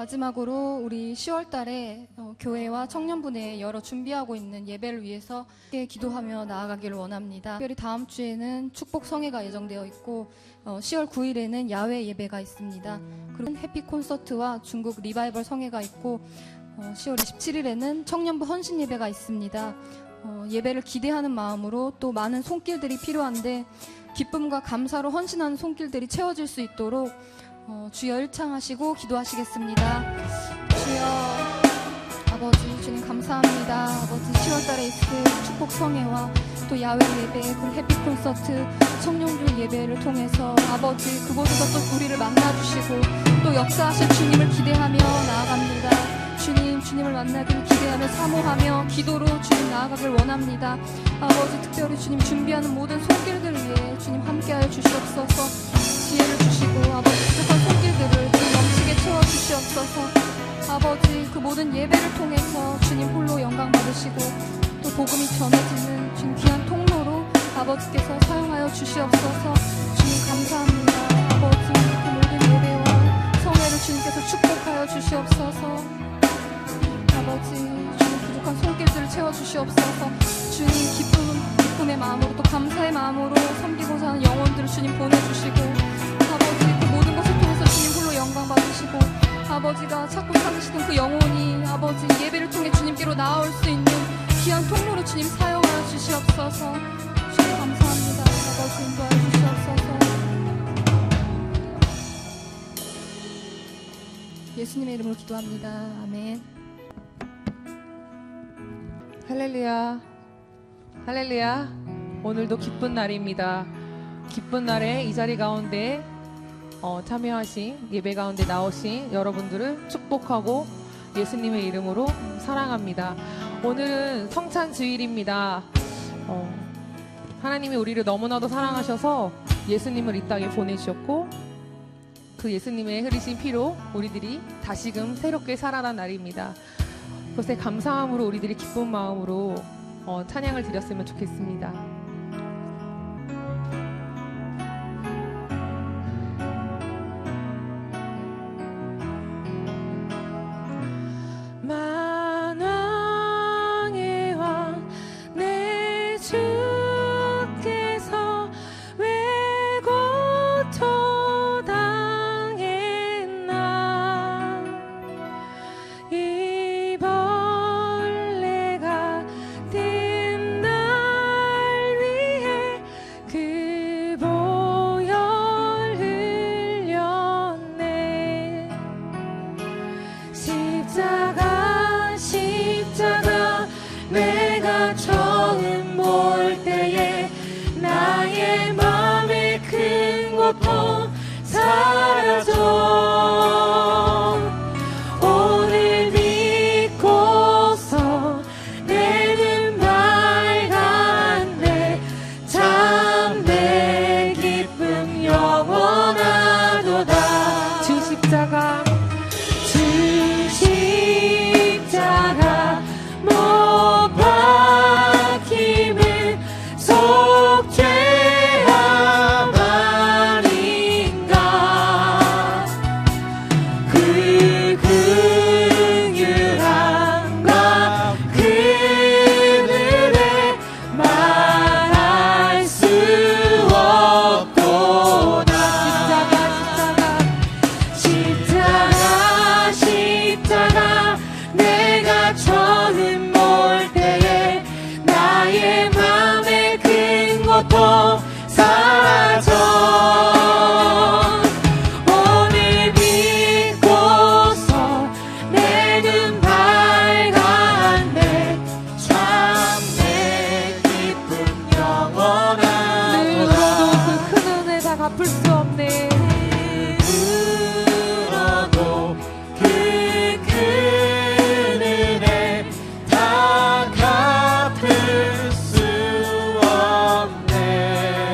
마지막으로 우리 10월 달에 교회와 청년부에 여러 준비하고 있는 예배를 위해서 함께 기도하며 나아가기를 원합니다. 특별히 다음 주에는 축복 성회가 예정되어 있고 10월 9일에는 야외 예배가 있습니다. 그리고 해피 콘서트와 중국 리바이벌 성회가 있고 10월 27일에는 청년부 헌신 예배가 있습니다. 예배를 기대하는 마음으로 또 많은 손길들이 필요한데 기쁨과 감사로 헌신하는 손길들이 채워질 수 있도록 주여 일창하시고 기도하시겠습니다. 주여 아버지 주님 감사합니다. 아버지 10월달에 있을 축복 성회와 또 야외 예배 그리고 해피 콘서트 청년부 예배를 통해서 아버지 그곳에서 또 우리를 만나주시고 또 역사하실 주님을 기대하며 나아갑니다. 주님을 만나기를 기대하며 사모하며 기도로 주님 나아가길 원합니다. 아버지 특별히 주님 준비하는 모든 손길들을 위해 주님 함께하여 주시옵소서. 지혜를 주시고 아버지 부족한 손길들을 주님 넘치게 채워주시옵소서. 아버지 그 모든 예배를 통해서 주님 홀로 영광 받으시고 또 복음이 전해지는 주님 귀한 통로로 아버지께서 사용하여 주시옵소서. 주님 감사합니다. 아버지 그 모든 예배와 성회를 주님께서 축복하여 주시옵소서. 아버지 주님 부족한 손길들을 채워주시옵소서. 주님 기쁨의 마음으로 또 감사의 마음으로 섬기고자 하는 영혼들을 주님 보내주시고 아버지 그 모든 것을 통해서 주님 홀로 영광 받으시고 아버지가 찾고 찾으시던 그 영혼이 아버지 예배를 통해 주님께로 나아올 수 있는 귀한 통로로 주님 사용하여 주시옵소서. 주님 감사합니다. 아버지 인도하여 주시옵소서. 예수님의 이름으로 기도합니다. 아멘. 할렐루야, 할렐루야. 오늘도 기쁜 날입니다. 기쁜 날에 이 자리 가운데 참여하신 예배 가운데 나오신 여러분들을 축복하고 예수님의 이름으로 사랑합니다. 오늘은 성찬주일입니다. 하나님이 우리를 너무나도 사랑하셔서 예수님을 이 땅에 보내주셨고 그 예수님의 흐리신 피로 우리들이 다시금 새롭게 살아난 날입니다. 그것에 감사함으로 우리들이 기쁜 마음으로 찬양을 드렸으면 좋겠습니다. 만왕의 왕 내 주께서 왜 고토당했나 이 벌레가 된 날 위해 그 보혈 흘렸네. 십자가 내가 처음 볼 때에 나의 맘의 큰 고통 사라져. 오늘 믿고서 내는 밝았네. 참 내 기쁨 영원하도다. 주 십자가 못 박힘은 속죄함 아닌가. 그 긍휼함과 그 은혜 말할 수 없도다. 십자가 내가 처음 볼 때에 나의 맘의 큰 고통 사라져. 오늘 믿고서 내 눈 밝았네. 참 내 기쁨 영원하도다. 늘어도 그 큰 은혜 다 갚을 수 없네. 늘어도 그 큰 은혜 다 갚을 수 없네.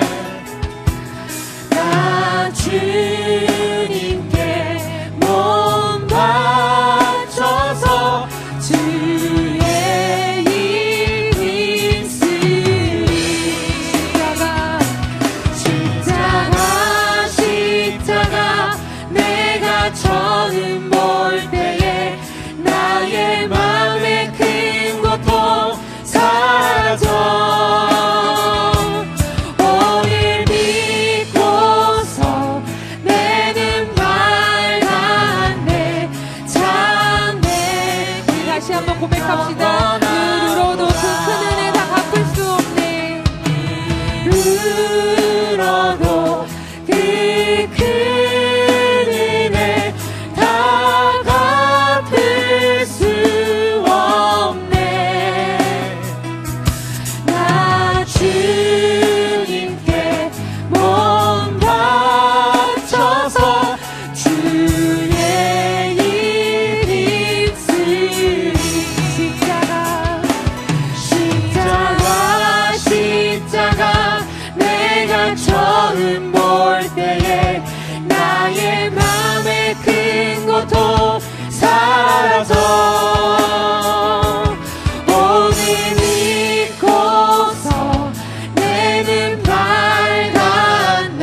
믿고서 내는 밝았네.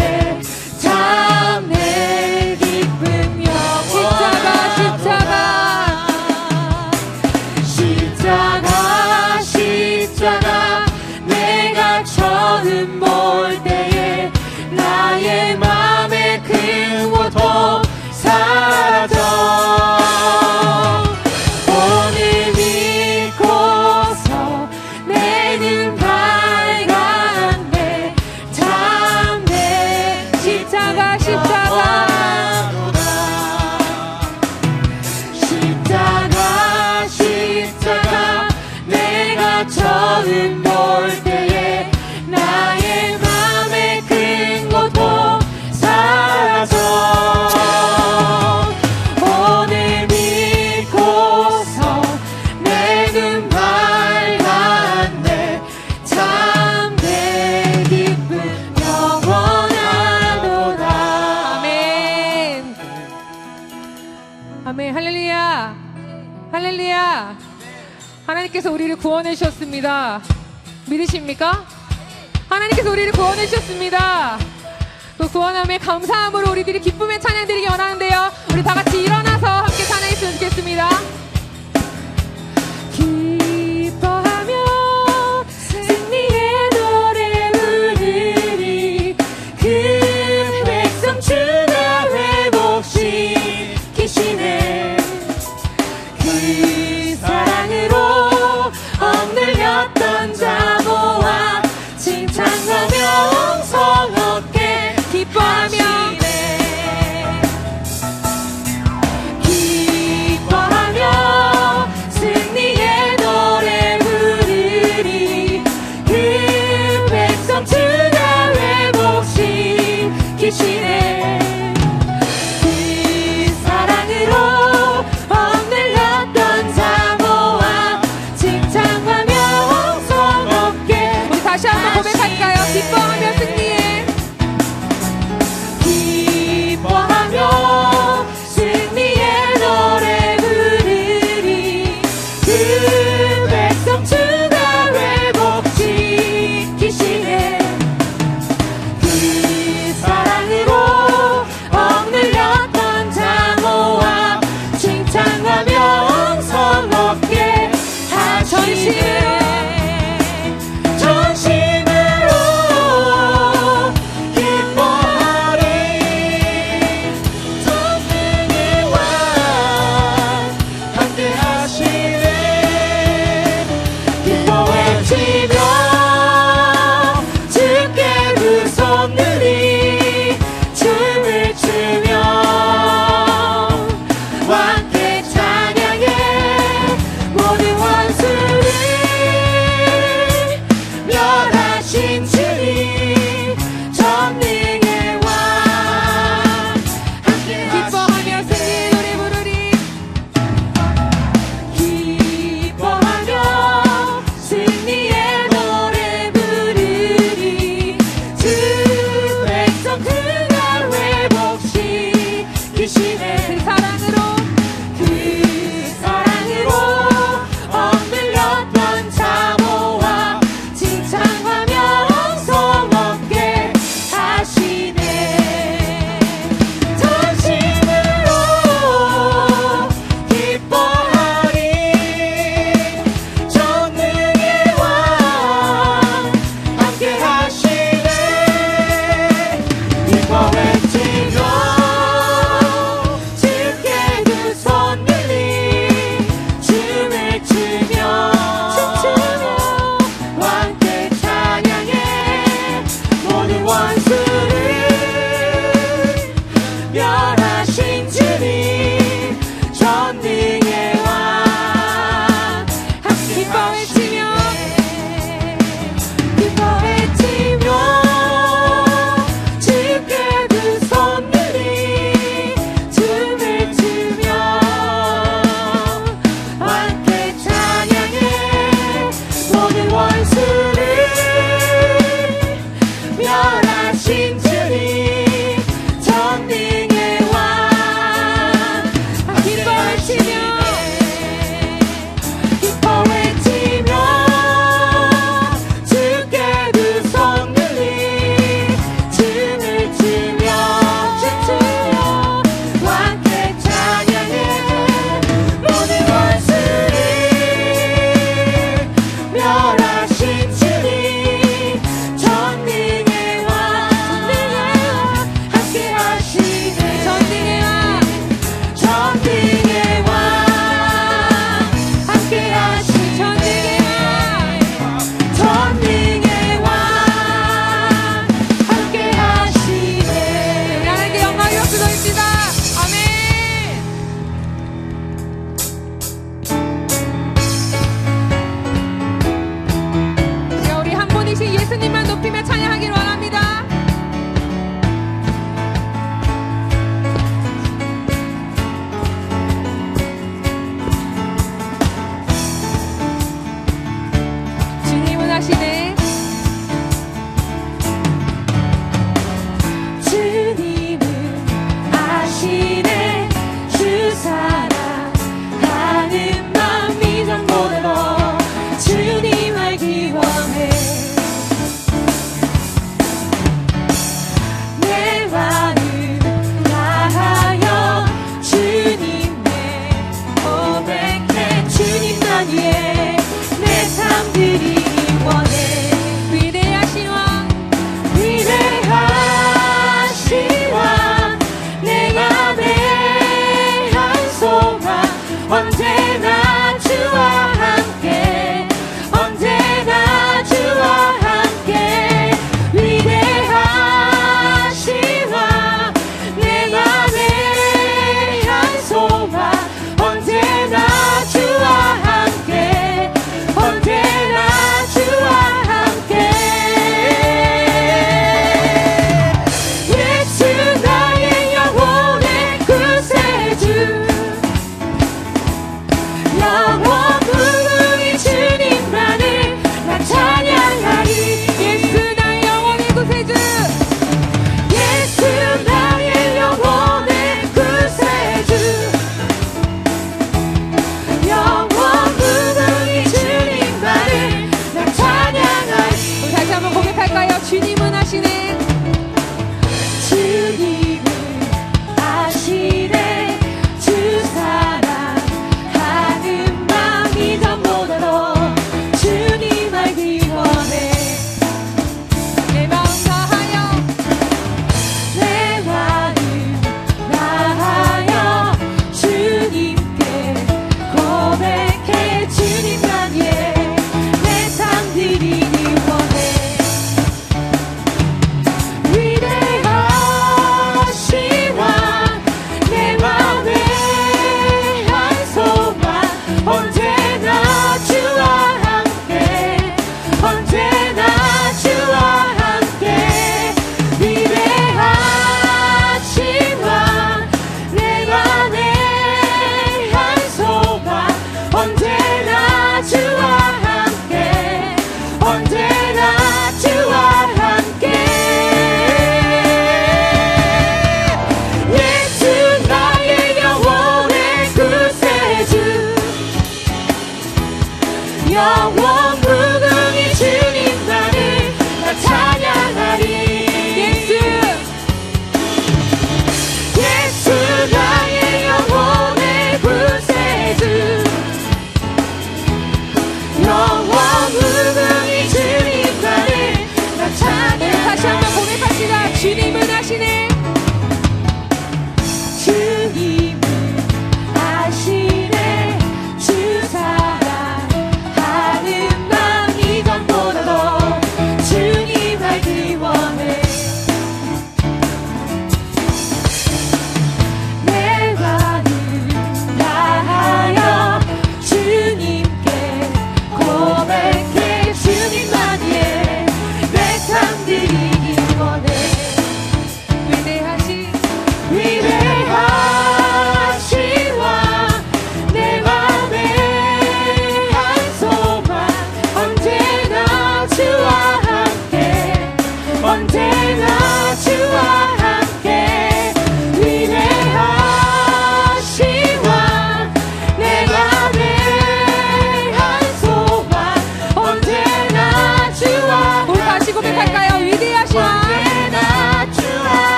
참 내 기쁨 영원하도다. 십자가 내가 처음 볼 때에 나의 맘에 큰 고통 사라져. 오늘 믿고서 내는 밝았네. 참 내 십자가 내가 처음 볼 때에 나의 맘에 큰 고통 사라져. 오늘 믿고서 내 눈 밝았네. 참 내 기쁨 영원하도다. 아멘. 아멘. 할렐루야. 할렐루야. 하나님께서 우리를 구원해 주셨습니다. 믿으십니까? 하나님께서 우리를 구원해 주셨습니다. 그 구원함에 감사함으로 우리들이 기쁨의 찬양 드리기 원하는데요. 우리 다 같이 일어나서 함께 찬양했으면 좋겠습니다. 기뻐하며 승리의 노래 부르리. 그 백성 주가 회복시키시네. 그 사랑으로 억눌렸던 자모와 칭찬과 명성 얻게 기뻐하며 승리의 노래 부르리. 그 백성 주가 회복시키시네. 그 사랑으로 억눌렸던 자모와 칭찬과 명성 얻게. 우리 다시 한번 고백할까요? 기뻐하며 승리해. 기뻐하며 승리의 노래 부르리. 그 백성 주가 회복시키시네. 그 사랑으로 억눌렸던 자모와 칭찬과 명성 얻게 하시네. 전심으로 기뻐하리. 전능의 왕 함께 하시네. 기뻐 외치며 주께 두 손 들이 춤을 추며 왕께 찬양해. 모든 원수를 멸하신 주님 전능의 왕 함께 기뻐하며 승리의 노래 부르리. 기뻐하며 승리의 노래 부르리. 주 백성 그가 회복시키시네. 그 사랑으로 억눌렸던 자모와 칭찬과 명성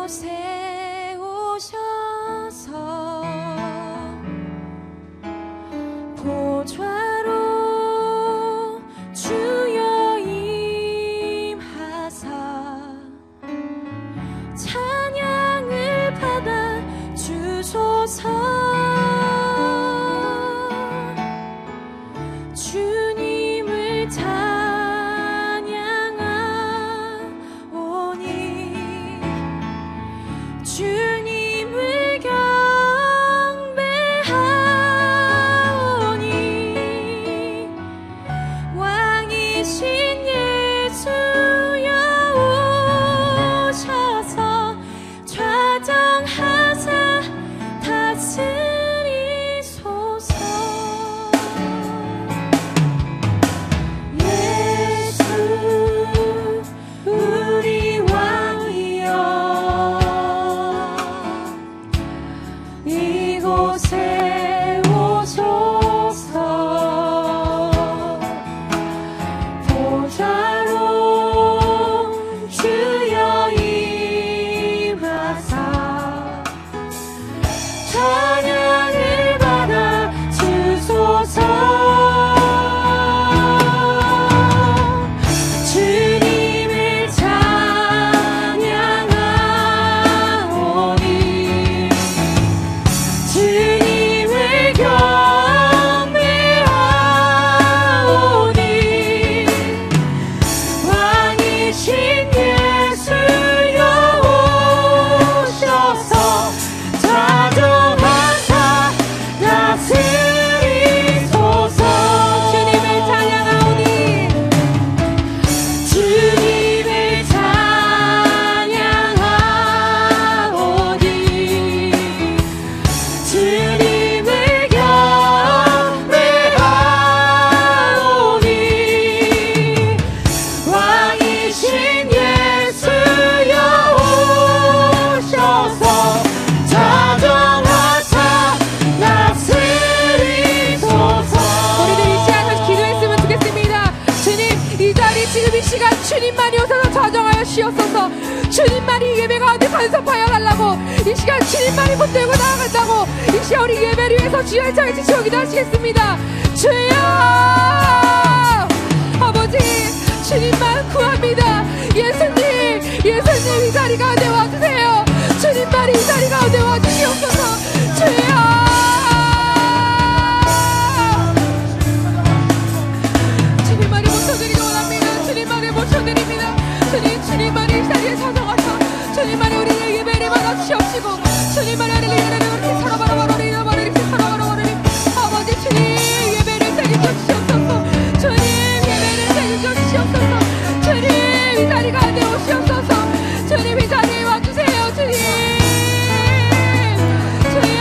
이곳에 오셔서 보좌로 주여 임하사 찬양을 받아 주소서. 주님을 찬양하오니 주님을 경배하오니 왕이신 예수여 오셔서 좌정하사 다스리소서. 예수 우리 왕이여 이곳에 오소서. 보좌로 주여 임하사 찬양을 받아 주소서. 주님을 찬양하오니 주님을 경배하오니 왕이신 예수여 오셔서 좌정하사 다스리소서. 주님을 찬양하오니 주님을 찬양하오니 주님을 경배하오니 왕이신 예수여 오셔서 좌정하사 다스리소서. 우리들 이 시간 다시 기도했으면 좋겠습니다. 주님, 이 자리 지금 이 시간 주님만이 오셔서 좌정하여 주시옵소서. 주님만이 예배 가운데 간섭하여 달라고, 이 시간 주님만이 붙들고 나아간다고, 이 시간 우리 예배를 위해서 주여 창에 지시고 기도하시겠습니다. 주여 아버지, 주님만 구합니다. 예수님 이 자리 가운데 와주세요. 주님만이 이 자리 가운데 와주시옵소서. 주여 주님만이 모셔드리기 원합니다. 주님만을 모셔드립니다. 주님만이 이 자리에 찾아와서 주님만이 우리의 예배를 받아주시옵시고 주님만이 우리의 예배를 이렇게 살아바라바라리 아버지 주님 예배를 책임져주시옵소서. 주님 예배를 책임져주시옵소서. 주님 이 자리 가운데 오시옵소서. 주님 이 자리에 와주세요. 주님 주여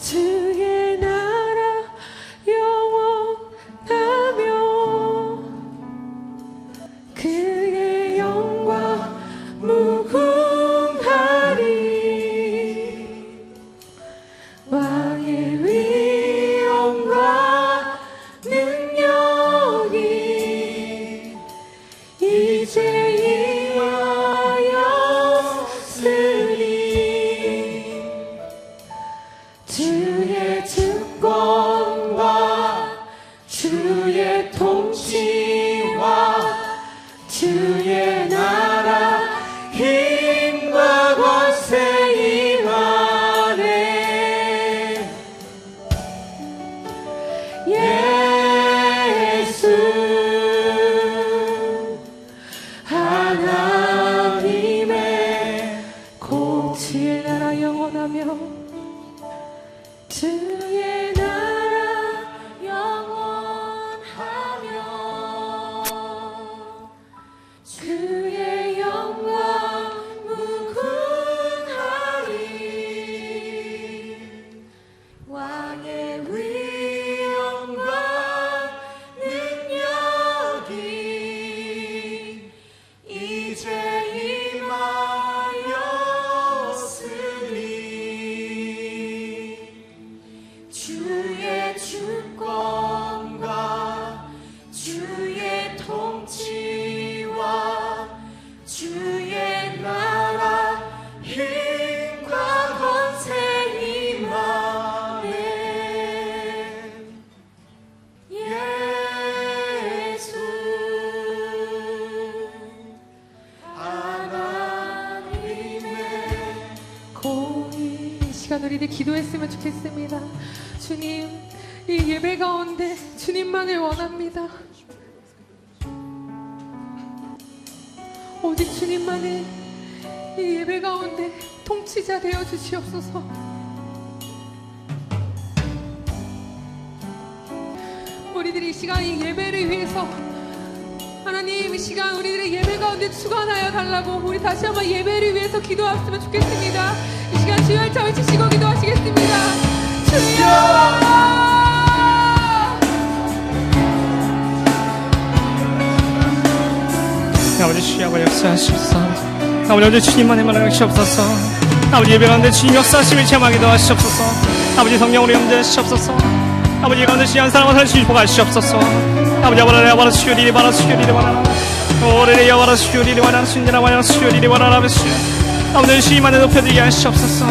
주의 나라 영원하며 그의 영광 무궁하리 왕의 위엄과 능력이 이제 임하였으니 주의 주권과 주의 통치와 주의 나라 힘과 권세 임하네. 예수 하나님의 주의 나라 영원하며 주의 나라 영원하며 주의 영광 무궁하리 왕의 위엄과 능력이 이제 임하였으니 주의 주권과 주의 통치와 주의 나라 힘과 권세 임하네. 예수 하나님의 고이 이 시간 우리들 기도했으면 좋겠습니다. 주님, 이 예배 가운데 주님만을 원합니다. 오직 주님만을 이 예배 가운데 통치자 되어 주시옵소서. 우리들이 이 시간 이 예배를 위해서 하나님 이 시간 우리들의 예배 가운데 주관하여 달라고 우리 다시 한번 예배를 위해서 기도했으면 좋겠습니다. 이 시간 주여 할 점을 치시고 기도하시겠습니다. 주여! 아버지 주여 아버지 역사하시옵소서. 아버지 어제 주님만의 말을 하시옵소서. 아버지 예배 가운데 주님 역사하심을 체험하기도 하시옵소서. 아버지 성령으로 염두하시옵소서. 아버지 가운데 시한 사람을 살리시 보가시옵소서. 아버지 아버지 아버지 수요리리 바라 수요리리 바라 오래리 야바라 수요리리 바라 순전하 바라 수요리리 바라 아버지 아버지 주님만을 높여드리게 하시옵소서.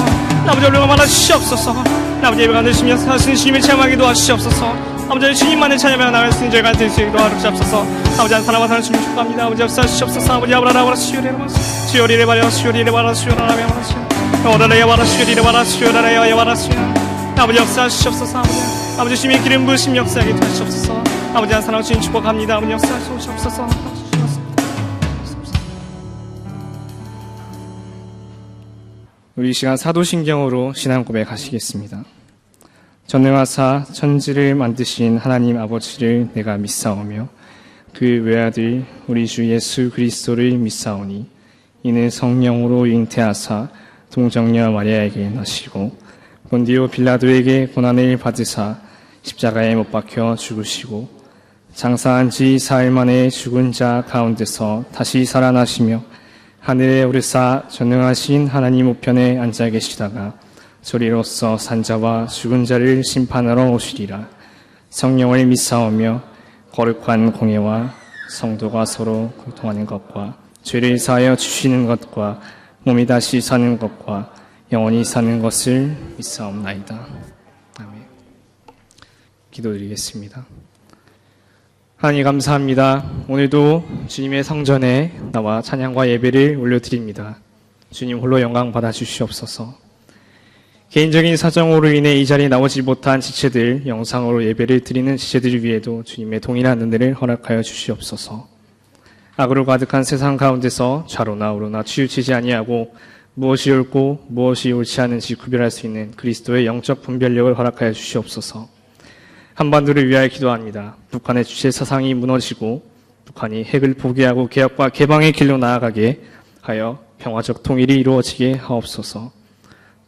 아버지 올려가 말아 주시옵소서. 아버지 예배 가운데 주님 역사하시는 주님을 체험하기도 하시옵소서. 아버지 주님만을 찬양하며 나갈 수 있는 저희가 될 수 있도록 하옵소서. 아버지 한 사람만 사는 주님 축복합니다. 아버지 역사하시옵소서. 아버지 아브라라바라 수요리리 바라 수요리리 바라 수요리리 바라 수요라라 바라 오래리 야바라 수요리리 바라 수요라라 야바라 수요 아버지 역사하시옵소서. 아버지 주님의 기름 부으심 역사하게 하시옵소서. 아버지 한 사람 주님 축복합니다. 아버지 역사하시옵소서. 우리 이 시간 사도신경으로 신앙 고백하시겠습니다. 전능하사 천지를 만드신 하나님 아버지를 내가 믿사오며 그 외아들 우리 주 예수 그리스도를 믿사오니 이는 성령으로 잉태하사 동정녀 마리아에게 나시고 본디오 빌라도에게 고난을 받으사 십자가에 못 박혀 죽으시고 장사한 지 사흘 만에 죽은 자 가운데서 다시 살아나시며 하늘에 오르사 전능하신 하나님 우편에 앉아 계시다가 소리로써 산자와 죽은 자를 심판하러 오시리라. 성령을 믿사오며 거룩한 공예와 성도가 서로 공통하는 것과 죄를 사하여 주시는 것과 몸이 다시 사는 것과 영원히 사는 것을 믿사옵나이다. 아멘. 기도드리겠습니다. 하나님 감사합니다. 오늘도 주님의 성전에 나와 찬양과 예배를 올려드립니다. 주님 홀로 영광 받아 주시옵소서. 개인적인 사정으로 인해 이 자리에 나오지 못한 지체들, 영상으로 예배를 드리는 지체들 위에도 주님의 동일한 은혜를 허락하여 주시옵소서. 악으로 가득한 세상 가운데서 좌로나 우로나 치우치지 아니하고 무엇이 옳고 무엇이 옳지 않은지 구별할 수 있는 그리스도의 영적 분별력을 허락하여 주시옵소서. 한반도를 위하여 기도합니다. 북한의 주체 사상이 무너지고 북한이 핵을 포기하고 개혁과 개방의 길로 나아가게 하여 평화적 통일이 이루어지게 하옵소서.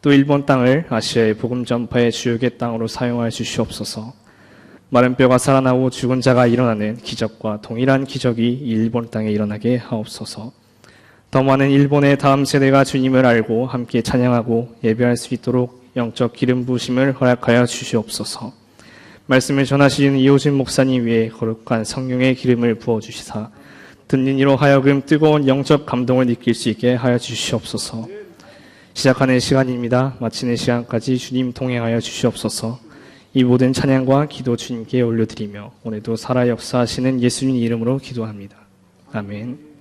또 일본 땅을 아시아의 복음 전파의 주역의 땅으로 사용하여 주시옵소서. 마른 뼈가 살아나고 죽은 자가 일어나는 기적과 동일한 기적이 이 일본 땅에 일어나게 하옵소서. 더 많은 일본의 다음 세대가 주님을 알고 함께 찬양하고 예배할 수 있도록 영적 기름 부으심을 허락하여 주시옵소서. 말씀을 전하시는 이호진 목사님 위에 거룩한 성령의 기름을 부어주시사 듣는 이로 하여금 뜨거운 영적 감동을 느낄 수 있게 하여 주시옵소서. 시작하는 시간입니다. 마치는 시간까지 주님 동행하여 주시옵소서. 이 모든 찬양과 기도 주님께 올려드리며 오늘도 살아 역사하시는 예수님 이름으로 기도합니다. 아멘.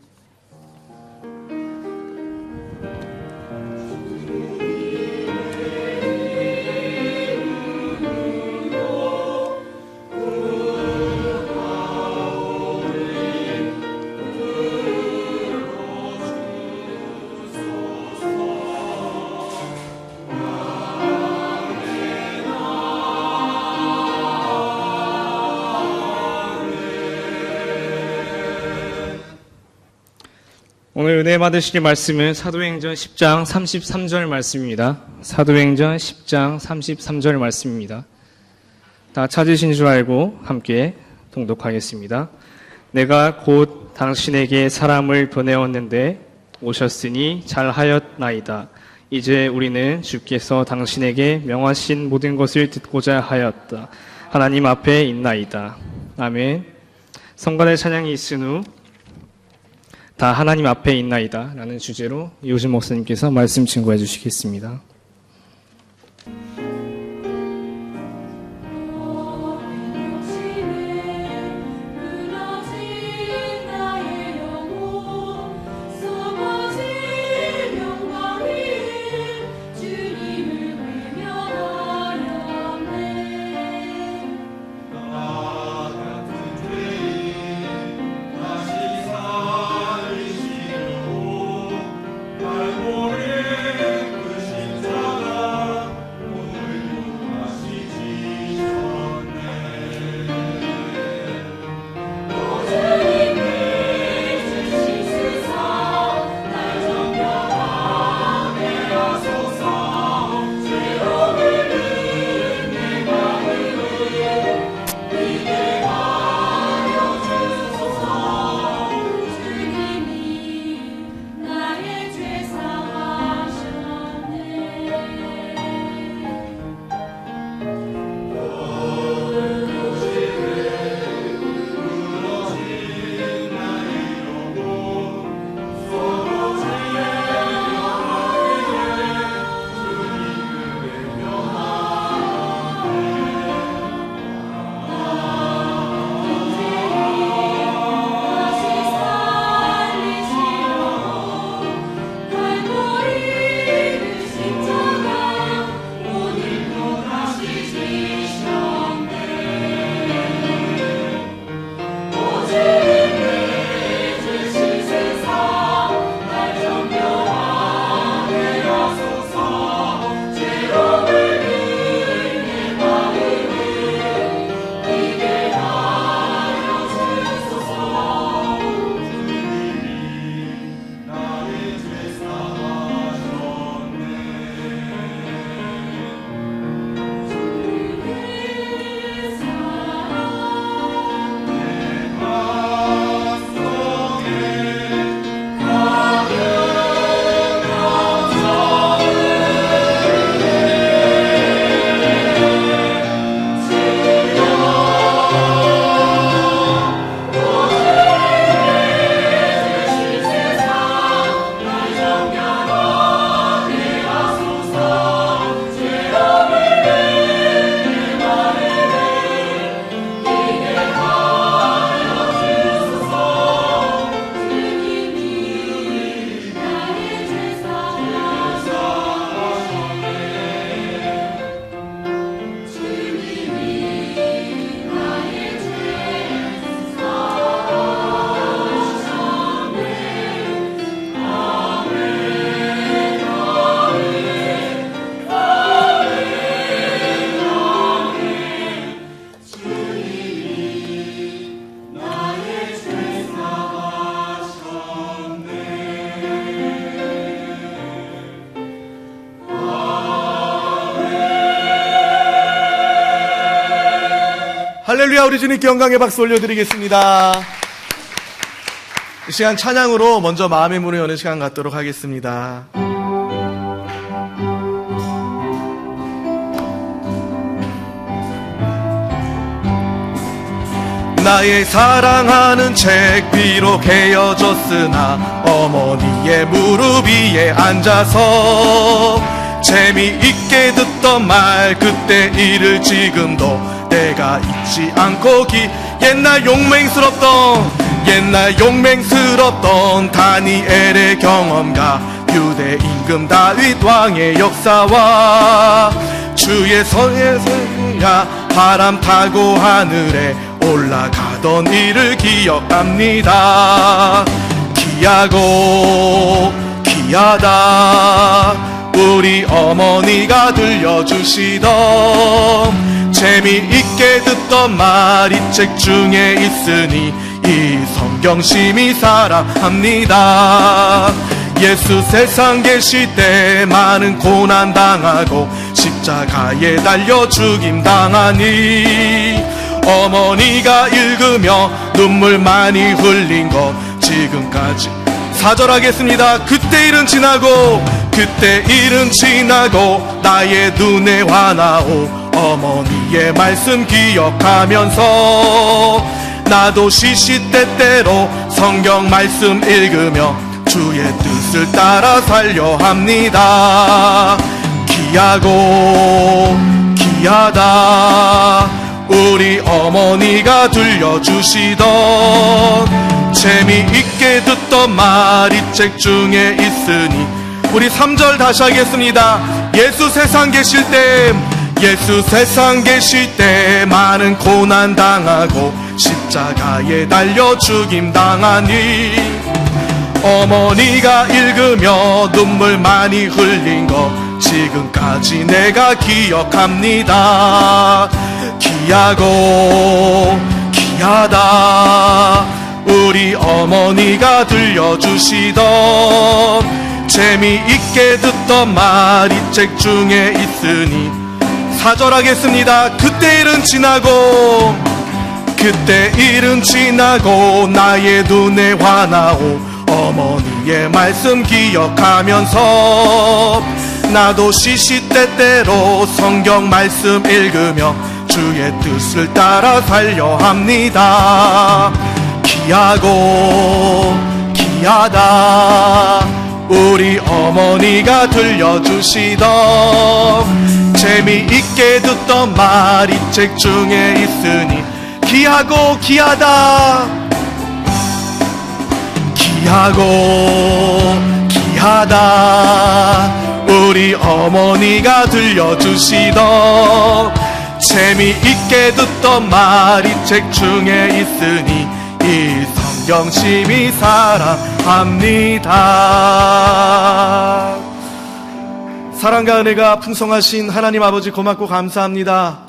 오늘 은혜 받으실 말씀은 사도행전 10장 33절 말씀입니다. 사도행전 10장 33절 말씀입니다. 다 찾으신 줄 알고 함께 동독하겠습니다. 내가 곧 당신에게 사람을 보내었는데 오셨으니 잘하였나이다. 이제 우리는 주께서 당신에게 명하신 모든 것을 듣고자 하였다. 하나님 앞에 있나이다. 아멘. 성간의 찬양이 있은 후 다 하나님 앞에 있나이다 라는 주제로 이호진 목사님께서 말씀 증거해 주시겠습니다. 그 할렐루야. 우리 주님께 영광의 박수 올려드리겠습니다. 이 시간 찬양으로 먼저 마음의 문을 여는 시간 갖도록 하겠습니다. 나의 사랑하는 책 비록 헤어졌으나 어머니의 무릎 위에 앉아서 재미있게 듣던 말 그때 일을 지금도 내가 잊지 않고 옛날 용맹스럽던 다니엘의 경험과 유대 임금 다윗 왕의 역사와 주의 선야 바람 타고 하늘에 올라가던 일을 기억합니다. 귀하고 귀하다 우리 어머니가 들려주시던 재미있게 듣던 말 이 책 중에 있으니 이 성경심이 사랑합니다. 예수 세상 계실 때 많은 고난 당하고 십자가에 달려 죽임 당하니 어머니가 읽으며 눈물 많이 흘린 거 지금까지 사절하겠습니다. 그때 일은 지나고 나의 눈에 화나오 어머니의 말씀 기억하면서 나도 시시때때로 성경 말씀 읽으며 주의 뜻을 따라 살려 합니다. 귀하고 귀하다 우리 어머니가 들려주시던 재미있게 듣던 말 이 책 중에 있으니 우리 3절 다시 하겠습니다. 예수 세상 계실 때 많은 고난 당하고 십자가에 달려 죽임 당하니 어머니가 읽으며 눈물 많이 흘린 거 지금까지 내가 기억합니다. 귀하고 귀하다 우리 어머니가 들려주시던 재미있게 듣던 말 이 책 중에 있으니 4절 하겠습니다. 그때 일은 지나고 나의 눈에 화나오 어머니의 말씀 기억하면서 나도 시시때때로 성경 말씀 읽으며 주의 뜻을 따라 살려 합니다. 귀하고 귀하다 우리 어머니가 들려주시던 재미있게 듣던 말 이 책 중에 있으니 귀하고 귀하다 귀하고 귀하다 우리 어머니가 들려주시던 재미있게 듣던 말 이 책 중에 있으니 이 성경심이 사랑합니다. 사랑과 은혜가 풍성하신 하나님 아버지 고맙고 감사합니다.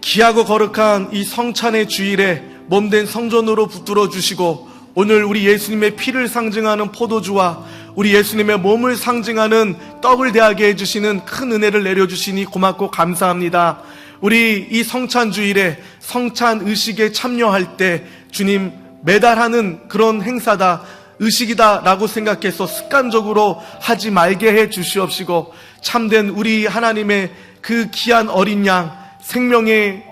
귀하고 거룩한 이 성찬의 주일에 몸된 성전으로 붙들어 주시고 오늘 우리 예수님의 피를 상징하는 포도주와 우리 예수님의 몸을 상징하는 떡을 대하게 해주시는 큰 은혜를 내려주시니 고맙고 감사합니다. 우리 이 성찬 주일에 성찬 의식에 참여할 때 주님 매달 하는 그런 행사다, 의식이다 라고 생각해서 습관적으로 하지 말게 해 주시옵시고 참된 우리 하나님의 그 귀한 어린 양 생명의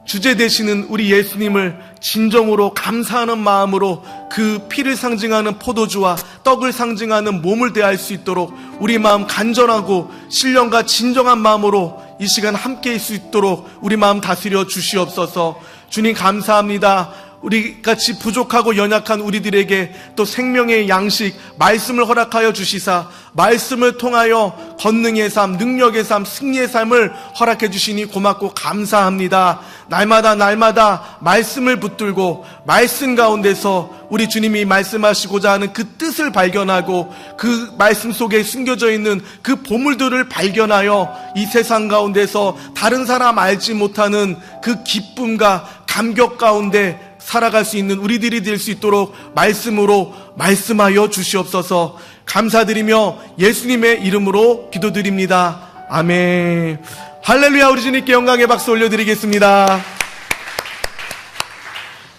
주제 되시는 우리 예수님을 진정으로 감사하는 마음으로 그 피를 상징하는 포도주와 떡을 상징하는 몸을 대할 수 있도록 우리 마음 간절하고 신령과 진정한 마음으로 이 시간 함께 있을 수 있도록 우리 마음 다스려 주시옵소서. 주님 감사합니다. 우리 같이 부족하고 연약한 우리들에게 또 생명의 양식 말씀을 허락하여 주시사 말씀을 통하여 권능의 삶, 능력의 삶, 승리의 삶을 허락해 주시니 고맙고 감사합니다. 날마다 말씀을 붙들고 말씀 가운데서 우리 주님이 말씀하시고자 하는 그 뜻을 발견하고 그 말씀 속에 숨겨져 있는 그 보물들을 발견하여 이 세상 가운데서 다른 사람 알지 못하는 그 기쁨과 감격 가운데 살아갈 수 있는 우리들이 될 수 있도록 말씀으로 말씀하여 주시옵소서. 감사드리며 예수님의 이름으로 기도드립니다. 아멘. 할렐루야. 우리 주님께 영광의 박수 올려드리겠습니다.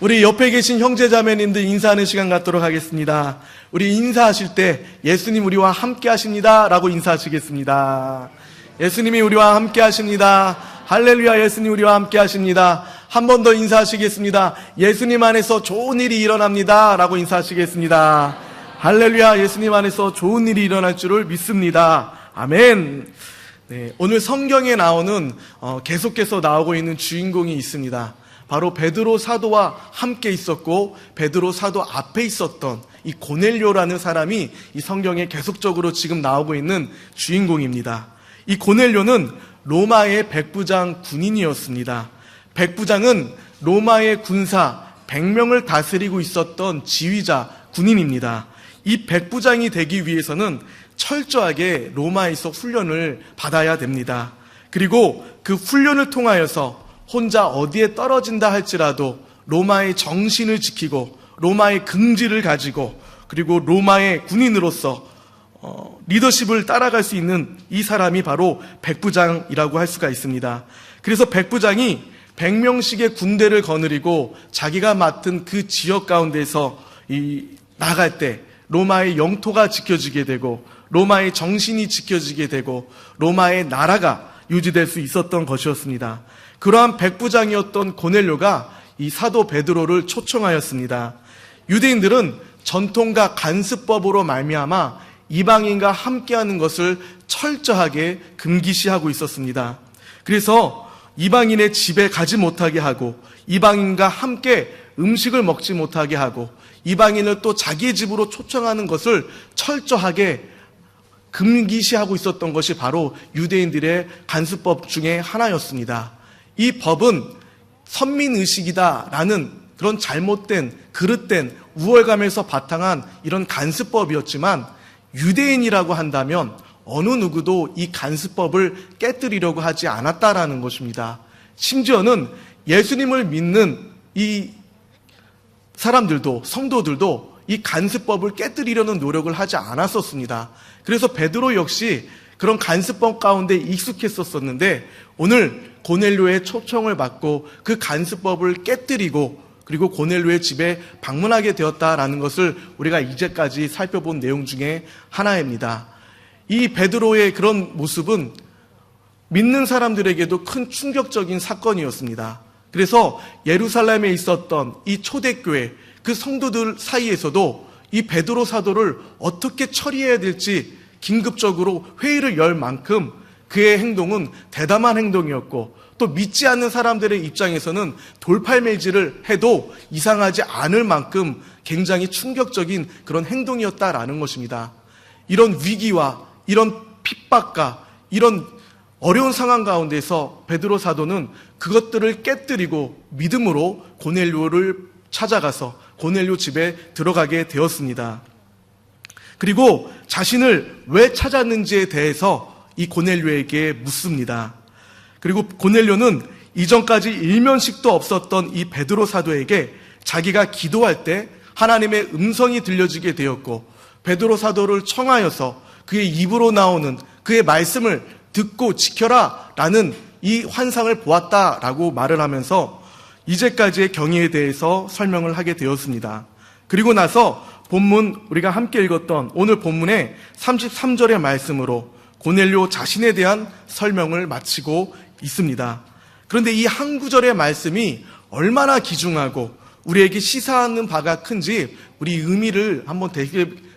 우리 옆에 계신 형제자매님들 인사하는 시간 갖도록 하겠습니다. 우리 인사하실 때 예수님 우리와 함께 하십니다 라고 인사하시겠습니다. 예수님이 우리와 함께 하십니다. 할렐루야, 예수님 우리와 함께 하십니다. 한 번 더 인사하시겠습니다. 예수님 안에서 좋은 일이 일어납니다 라고 인사하시겠습니다. 할렐루야, 예수님 안에서 좋은 일이 일어날 줄을 믿습니다. 아멘. 네, 오늘 성경에 나오는 계속해서 나오고 있는 주인공이 있습니다. 바로 베드로 사도와 함께 있었고 베드로 사도 앞에 있었던 이 고넬료라는 사람이 이 성경에 계속적으로 지금 나오고 있는 주인공입니다. 이 고넬료는 로마의 백부장 군인이었습니다. 백부장은 로마의 군사 100명을 다스리고 있었던 지휘자 군인입니다. 이 백부장이 되기 위해서는 철저하게 로마에서 훈련을 받아야 됩니다. 그리고 그 훈련을 통하여서 혼자 어디에 떨어진다 할지라도 로마의 정신을 지키고 로마의 긍지를 가지고 그리고 로마의 군인으로서 리더십을 따라갈 수 있는 이 사람이 바로 백부장이라고 할 수가 있습니다. 그래서 백부장이 100명씩의 군대를 거느리고 자기가 맡은 그 지역 가운데서 나갈 때 로마의 영토가 지켜지게 되고 로마의 정신이 지켜지게 되고 로마의 나라가 유지될 수 있었던 것이었습니다. 그러한 백부장이었던 고넬료가 이 사도 베드로를 초청하였습니다. 유대인들은 전통과 간습법으로 말미암아 이방인과 함께하는 것을 철저하게 금기시하고 있었습니다. 그래서 이방인의 집에 가지 못하게 하고 이방인과 함께 음식을 먹지 못하게 하고 이방인을 또 자기의 집으로 초청하는 것을 철저하게 금기시하고 있었던 것이 바로 유대인들의 간습법 중에 하나였습니다. 이 법은 선민의식이다라는 그런 잘못된 그릇된 우월감에서 바탕한 이런 간습법이었지만 유대인이라고 한다면 어느 누구도 이 간습법을 깨뜨리려고 하지 않았다라는 것입니다. 심지어는 예수님을 믿는 이 사람들도 성도들도 이 간습법을 깨뜨리려는 노력을 하지 않았었습니다. 그래서 베드로 역시 그런 간습법 가운데 익숙했었는데 오늘 고넬료의 초청을 받고 그 간습법을 깨뜨리고 그리고 고넬료의 집에 방문하게 되었다라는 것을 우리가 이제까지 살펴본 내용 중에 하나입니다. 이 베드로의 그런 모습은 믿는 사람들에게도 큰 충격적인 사건이었습니다. 그래서 예루살렘에 있었던 이 초대교회 그 성도들 사이에서도 이 베드로 사도를 어떻게 처리해야 될지 긴급적으로 회의를 열 만큼 그의 행동은 대담한 행동이었고 또 믿지 않는 사람들의 입장에서는 돌팔매질을 해도 이상하지 않을 만큼 굉장히 충격적인 그런 행동이었다라는 것입니다. 이런 위기와 이런 핍박과 이런 어려운 상황 가운데서 베드로 사도는 그것들을 깨뜨리고 믿음으로 고넬료를 찾아가서 고넬료 집에 들어가게 되었습니다. 그리고 자신을 왜 찾았는지에 대해서 이 고넬료에게 묻습니다. 그리고 고넬료는 이전까지 일면식도 없었던 이 베드로 사도에게 자기가 기도할 때 하나님의 음성이 들려지게 되었고 베드로 사도를 청하여서 그의 입으로 나오는 그의 말씀을 듣고 지켜라 라는 이 환상을 보았다라고 말을 하면서 이제까지의 경위에 대해서 설명을 하게 되었습니다. 그리고 나서 본문 우리가 함께 읽었던 오늘 본문의 33절의 말씀으로 고넬료 자신에 대한 설명을 마치고 있습니다. 그런데 이 한 구절의 말씀이 얼마나 귀중하고 우리에게 시사하는 바가 큰지 우리 의미를 한번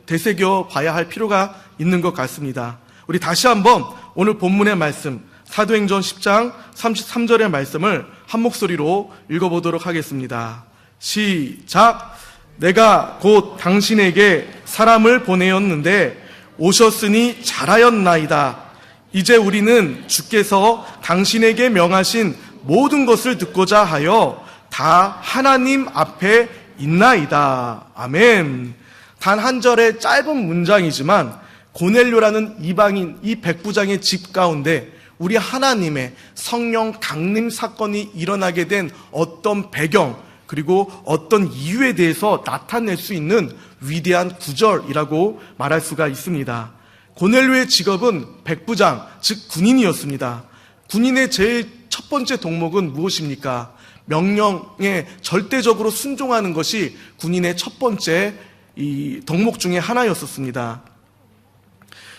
되새겨 봐야 할 필요가 있는 것 같습니다. 우리 다시 한번 오늘 본문의 말씀 사도행전 10장 33절의 말씀을 한 목소리로 읽어보도록 하겠습니다. 시작. 내가 곧 당신에게 사람을 보내었는데 오셨으니 잘하였나이다. 이제 우리는 주께서 당신에게 명하신 모든 것을 듣고자 하여 다 하나님 앞에 있나이다. 아멘. 단 한 절의 짧은 문장이지만 고넬료라는 이방인 이 백부장의 집 가운데 우리 하나님의 성령 강림 사건이 일어나게 된 어떤 배경 그리고 어떤 이유에 대해서 나타낼 수 있는 위대한 구절이라고 말할 수가 있습니다. 고넬료의 직업은 백부장, 즉 군인이었습니다. 군인의 제일 첫 번째 덕목은 무엇입니까? 명령에 절대적으로 순종하는 것이 군인의 첫 번째 이 덕목 중에 하나였었습니다.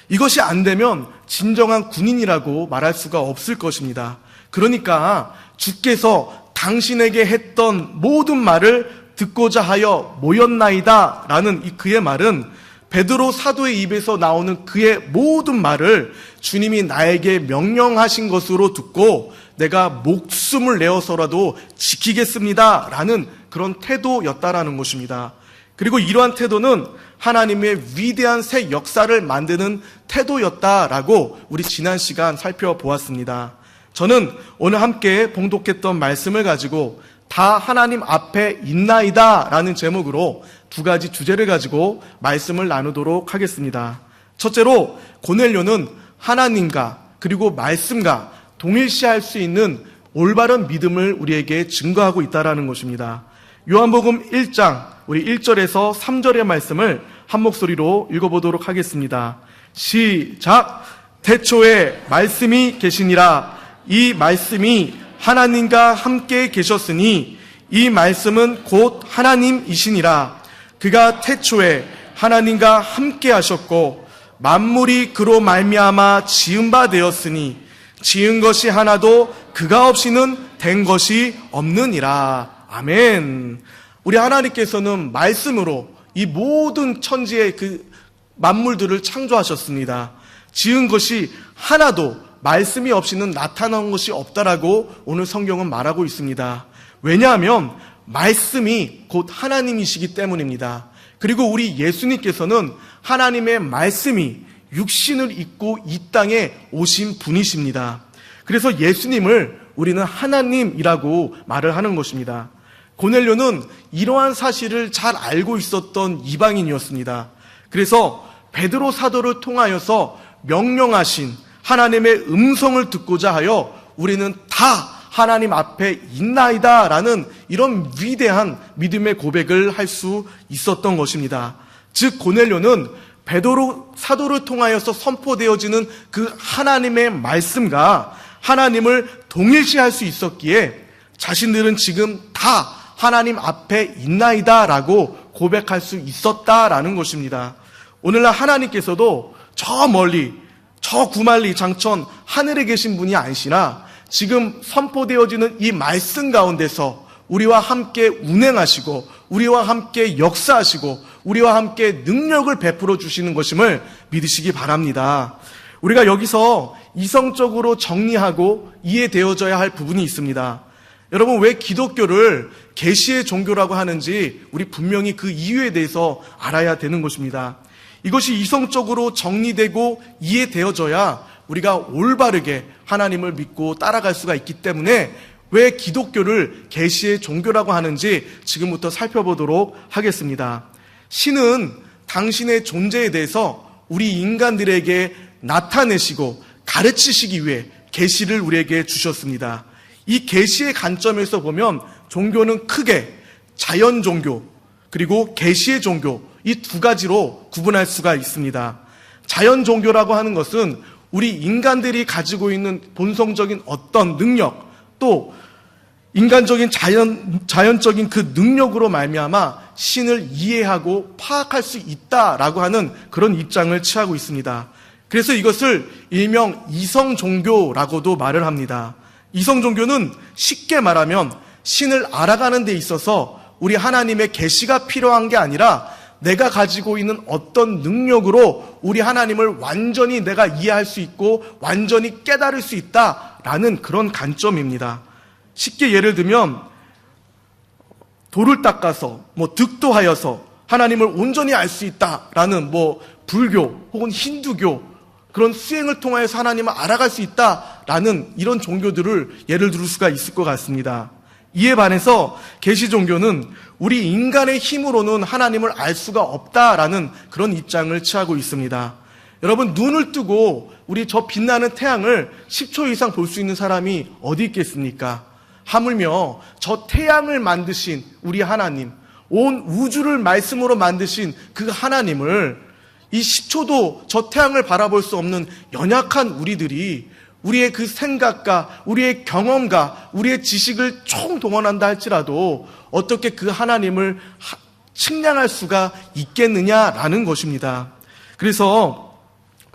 이것이 안 되면 진정한 군인이라고 말할 수가 없을 것입니다. 그러니까 주께서 당신에게 했던 모든 말을 듣고자 하여 모였나이다 라는 이 그의 말은 베드로 사도의 입에서 나오는 그의 모든 말을 주님이 나에게 명령하신 것으로 듣고 내가 목숨을 내어서라도 지키겠습니다 라는 그런 태도였다라는 것입니다. 그리고 이러한 태도는 하나님의 위대한 새 역사를 만드는 태도였다라고 우리 지난 시간 살펴보았습니다. 저는 오늘 함께 봉독했던 말씀을 가지고 다 하나님 앞에 있나이다 라는 제목으로 두 가지 주제를 가지고 말씀을 나누도록 하겠습니다. 첫째로 고넬료는 하나님과 그리고 말씀과 동일시할 수 있는 올바른 믿음을 우리에게 증거하고 있다는 것입니다. 요한복음 1장 우리 1절에서 3절의 말씀을 한 목소리로 읽어보도록 하겠습니다. 시작! 태초에 말씀이 계시니라. 이 말씀이 하나님과 함께 계셨으니 이 말씀은 곧 하나님이시니라. 그가 태초에 하나님과 함께 하셨고 만물이 그로 말미암아 지은 바 되었으니 지은 것이 하나도 그가 없이는 된 것이 없느니라. 아멘. 우리 하나님께서는 말씀으로 이 모든 천지의 그 만물들을 창조하셨습니다. 지은 것이 하나도 말씀이 없이는 나타난 것이 없다라고 오늘 성경은 말하고 있습니다. 왜냐하면 말씀이 곧 하나님이시기 때문입니다. 그리고 우리 예수님께서는 하나님의 말씀이 육신을 입고 이 땅에 오신 분이십니다. 그래서 예수님을 우리는 하나님이라고 말을 하는 것입니다. 고넬료는 이러한 사실을 잘 알고 있었던 이방인이었습니다. 그래서 베드로 사도를 통하여서 명령하신 하나님의 음성을 듣고자 하여 우리는 다 하나님 앞에 있나이다 라는 이런 위대한 믿음의 고백을 할 수 있었던 것입니다. 즉 고넬료는 베드로 사도를 통하여서 선포되어지는 그 하나님의 말씀과 하나님을 동일시할 수 있었기에 자신들은 지금 다 하나님 앞에 있나이다 라고 고백할 수 있었다라는 것입니다. 오늘날 하나님께서도 저 멀리 저 구만리 장천 하늘에 계신 분이 아니시나 지금 선포되어지는 이 말씀 가운데서 우리와 함께 운행하시고 우리와 함께 역사하시고 우리와 함께 능력을 베풀어 주시는 것임을 믿으시기 바랍니다. 우리가 여기서 이성적으로 정리하고 이해되어져야 할 부분이 있습니다. 여러분, 왜 기독교를 계시의 종교라고 하는지 우리 분명히 그 이유에 대해서 알아야 되는 것입니다. 이것이 이성적으로 정리되고 이해되어져야 우리가 올바르게 하나님을 믿고 따라갈 수가 있기 때문에 왜 기독교를 계시의 종교라고 하는지 지금부터 살펴보도록 하겠습니다. 신은 당신의 존재에 대해서 우리 인간들에게 나타내시고 가르치시기 위해 계시를 우리에게 주셨습니다. 이 계시의 관점에서 보면 종교는 크게 자연 종교 그리고 계시의 종교 이 두 가지로 구분할 수가 있습니다. 자연 종교라고 하는 것은 우리 인간들이 가지고 있는 본성적인 어떤 능력 또 인간적인 자연적인 그 능력으로 말미암아 신을 이해하고 파악할 수 있다라고 하는 그런 입장을 취하고 있습니다. 그래서 이것을 일명 이성 종교라고도 말을 합니다. 이성 종교는 쉽게 말하면 신을 알아가는 데 있어서 우리 하나님의 계시가 필요한 게 아니라 내가 가지고 있는 어떤 능력으로 우리 하나님을 완전히 내가 이해할 수 있고 완전히 깨달을 수 있다라는 그런 관점입니다. 쉽게 예를 들면 돌을 닦아서 득도하여서 하나님을 온전히 알 수 있다라는 불교 혹은 힌두교 그런 수행을 통하여서 하나님을 알아갈 수 있다라는 이런 종교들을 예를 들 수가 있을 것 같습니다. 이에 반해서 계시 종교는 우리 인간의 힘으로는 하나님을 알 수가 없다라는 그런 입장을 취하고 있습니다. 여러분, 눈을 뜨고 우리 저 빛나는 태양을 10초 이상 볼 수 있는 사람이 어디 있겠습니까? 하물며 저 태양을 만드신 우리 하나님, 온 우주를 말씀으로 만드신 그 하나님을 이 10초도 저 태양을 바라볼 수 없는 연약한 우리들이 우리의 그 생각과 우리의 경험과 우리의 지식을 총동원한다 할지라도 어떻게 그 하나님을 측량할 수가 있겠느냐라는 것입니다. 그래서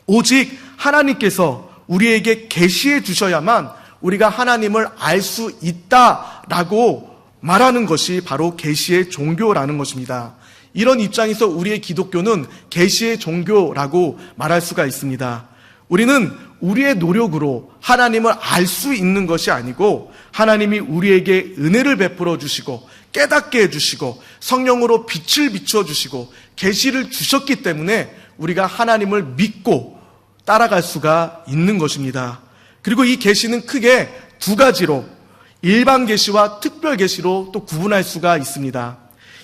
오직 하나님께서 우리에게 계시해 주셔야만 우리가 하나님을 알 수 있다라고 말하는 것이 바로 계시의 종교라는 것입니다. 이런 입장에서 우리의 기독교는 계시의 종교라고 말할 수가 있습니다. 우리는 우리의 노력으로 하나님을 알 수 있는 것이 아니고 하나님이 우리에게 은혜를 베풀어 주시고 깨닫게 해주시고 성령으로 빛을 비춰주시고 계시를 주셨기 때문에 우리가 하나님을 믿고 따라갈 수가 있는 것입니다. 그리고 이 계시는 크게 두 가지로 일반 계시와 특별 계시로 또 구분할 수가 있습니다.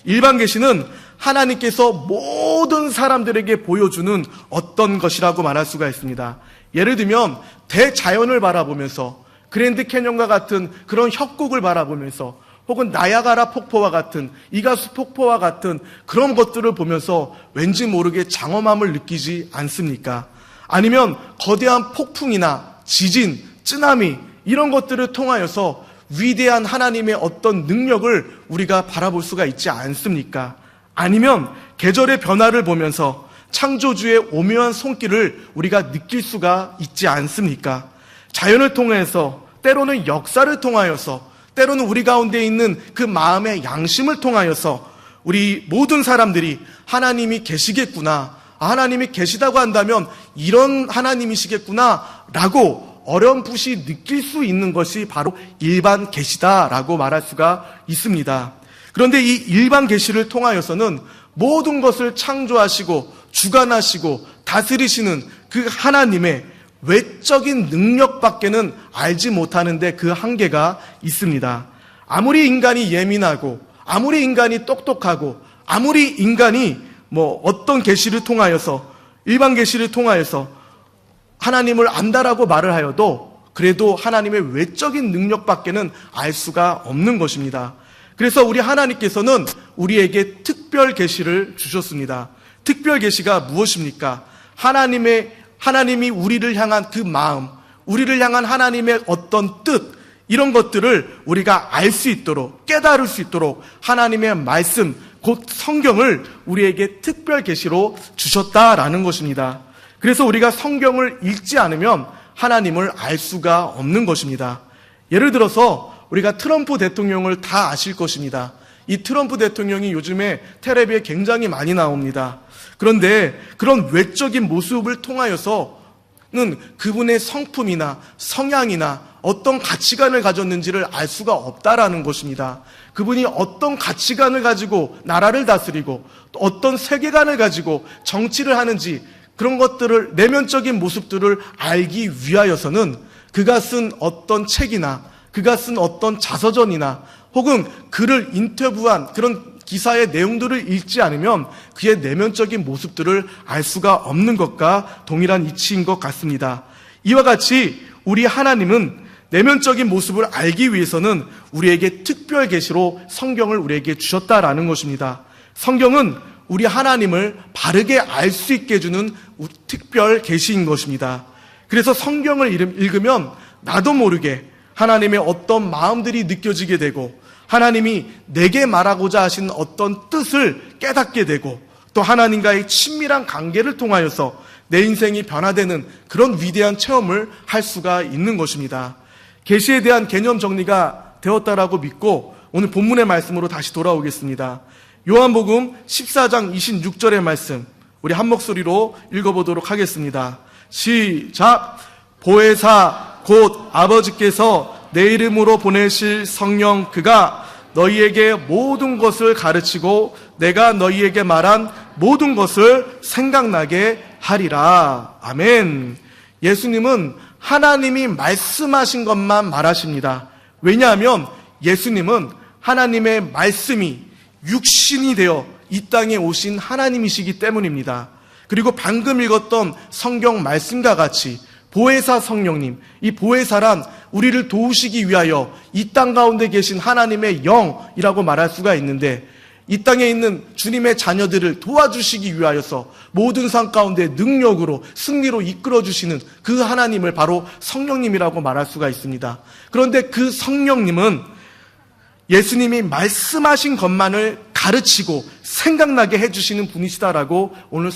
일반 계시는 하나님께서 모든 사람들에게 보여주는 어떤 것이라고 말할 수가 있습니다. 예를 들면 대자연을 바라보면서 그랜드 캐년과 같은 그런 협곡을 바라보면서 혹은 나야가라 폭포와 같은 이가수 폭포와 같은 그런 것들을 보면서 왠지 모르게 장엄함을 느끼지 않습니까? 아니면 거대한 폭풍이나 지진, 쓰나미 이런 것들을 통하여서 위대한 하나님의 어떤 능력을 우리가 바라볼 수가 있지 않습니까? 아니면 계절의 변화를 보면서 창조주의 오묘한 손길을 우리가 느낄 수가 있지 않습니까? 자연을 통해서 때로는 역사를 통하여서 때로는 우리 가운데 있는 그 마음의 양심을 통하여서 우리 모든 사람들이 하나님이 계시겠구나, 하나님이 계시다고 한다면 이런 하나님이시겠구나 라고 어렴풋이 느낄 수 있는 것이 바로 일반 계시다라고 말할 수가 있습니다. 그런데 이 일반 계시를 통하여서는 모든 것을 창조하시고 주관하시고 다스리시는 그 하나님의 외적인 능력밖에는 알지 못하는데 그 한계가 있습니다. 아무리 인간이 예민하고 아무리 인간이 똑똑하고 아무리 인간이 어떤 계시를 통하여서 일반 계시를 통하여서 하나님을 안다라고 말을 하여도 그래도 하나님의 외적인 능력밖에는 알 수가 없는 것입니다. 그래서 우리 하나님께서는 우리에게 특별 계시를 주셨습니다. 특별 계시가 무엇입니까? 하나님이 우리를 향한 그 마음, 우리를 향한 하나님의 어떤 뜻, 이런 것들을 우리가 알 수 있도록, 깨달을 수 있도록 하나님의 말씀, 곧 성경을 우리에게 특별 계시로 주셨다라는 것입니다. 그래서 우리가 성경을 읽지 않으면 하나님을 알 수가 없는 것입니다. 예를 들어서 우리가 트럼프 대통령을 다 아실 것입니다. 이 트럼프 대통령이 요즘에 텔레비에 굉장히 많이 나옵니다. 그런데 그런 외적인 모습을 통하여서는 그분의 성품이나 성향이나 어떤 가치관을 가졌는지를 알 수가 없다라는 것입니다. 그분이 어떤 가치관을 가지고 나라를 다스리고 또 어떤 세계관을 가지고 정치를 하는지 그런 것들을, 내면적인 모습들을 알기 위하여서는 그가 쓴 어떤 책이나 그가 쓴 어떤 자서전이나 혹은 그를 인터뷰한 그런 기사의 내용들을 읽지 않으면 그의 내면적인 모습들을 알 수가 없는 것과 동일한 이치인 것 같습니다. 이와 같이 우리 하나님은 내면적인 모습을 알기 위해서는 우리에게 특별 계시로 성경을 우리에게 주셨다라는 것입니다. 성경은 우리 하나님을 바르게 알 수 있게 해주는 특별 계시인 것입니다. 그래서 성경을 읽으면 나도 모르게 하나님의 어떤 마음들이 느껴지게 되고 하나님이 내게 말하고자 하신 어떤 뜻을 깨닫게 되고 또 하나님과의 친밀한 관계를 통하여서 내 인생이 변화되는 그런 위대한 체험을 할 수가 있는 것입니다. 계시에 대한 개념 정리가 되었다라고 믿고 오늘 본문의 말씀으로 다시 돌아오겠습니다. 요한복음 14장 26절의 말씀 우리 한 목소리로 읽어보도록 하겠습니다. 시작! 보혜사 곧 아버지께서 내 이름으로 보내실 성령 그가 너희에게 모든 것을 가르치고 내가 너희에게 말한 모든 것을 생각나게 하리라. 아멘. 예수님은 하나님이 말씀하신 것만 말하십니다. 왜냐하면 예수님은 하나님의 말씀이 육신이 되어 이 땅에 오신 하나님이시기 때문입니다. 그리고 방금 읽었던 성경 말씀과 같이 보혜사 성령님, 이 보혜사란 우리를 도우시기 위하여 이 땅 가운데 계신 하나님의 영이라고 말할 수가 있는데 이 땅에 있는 주님의 자녀들을 도와주시기 위하여서 모든 상 가운데 능력으로 승리로 이끌어주시는 그 하나님을 바로 성령님이라고 말할 수가 있습니다. 그런데 그 성령님은 예수님이 말씀하신 것만을 가르치고 생각나게 해주시는 분이시다라고 오늘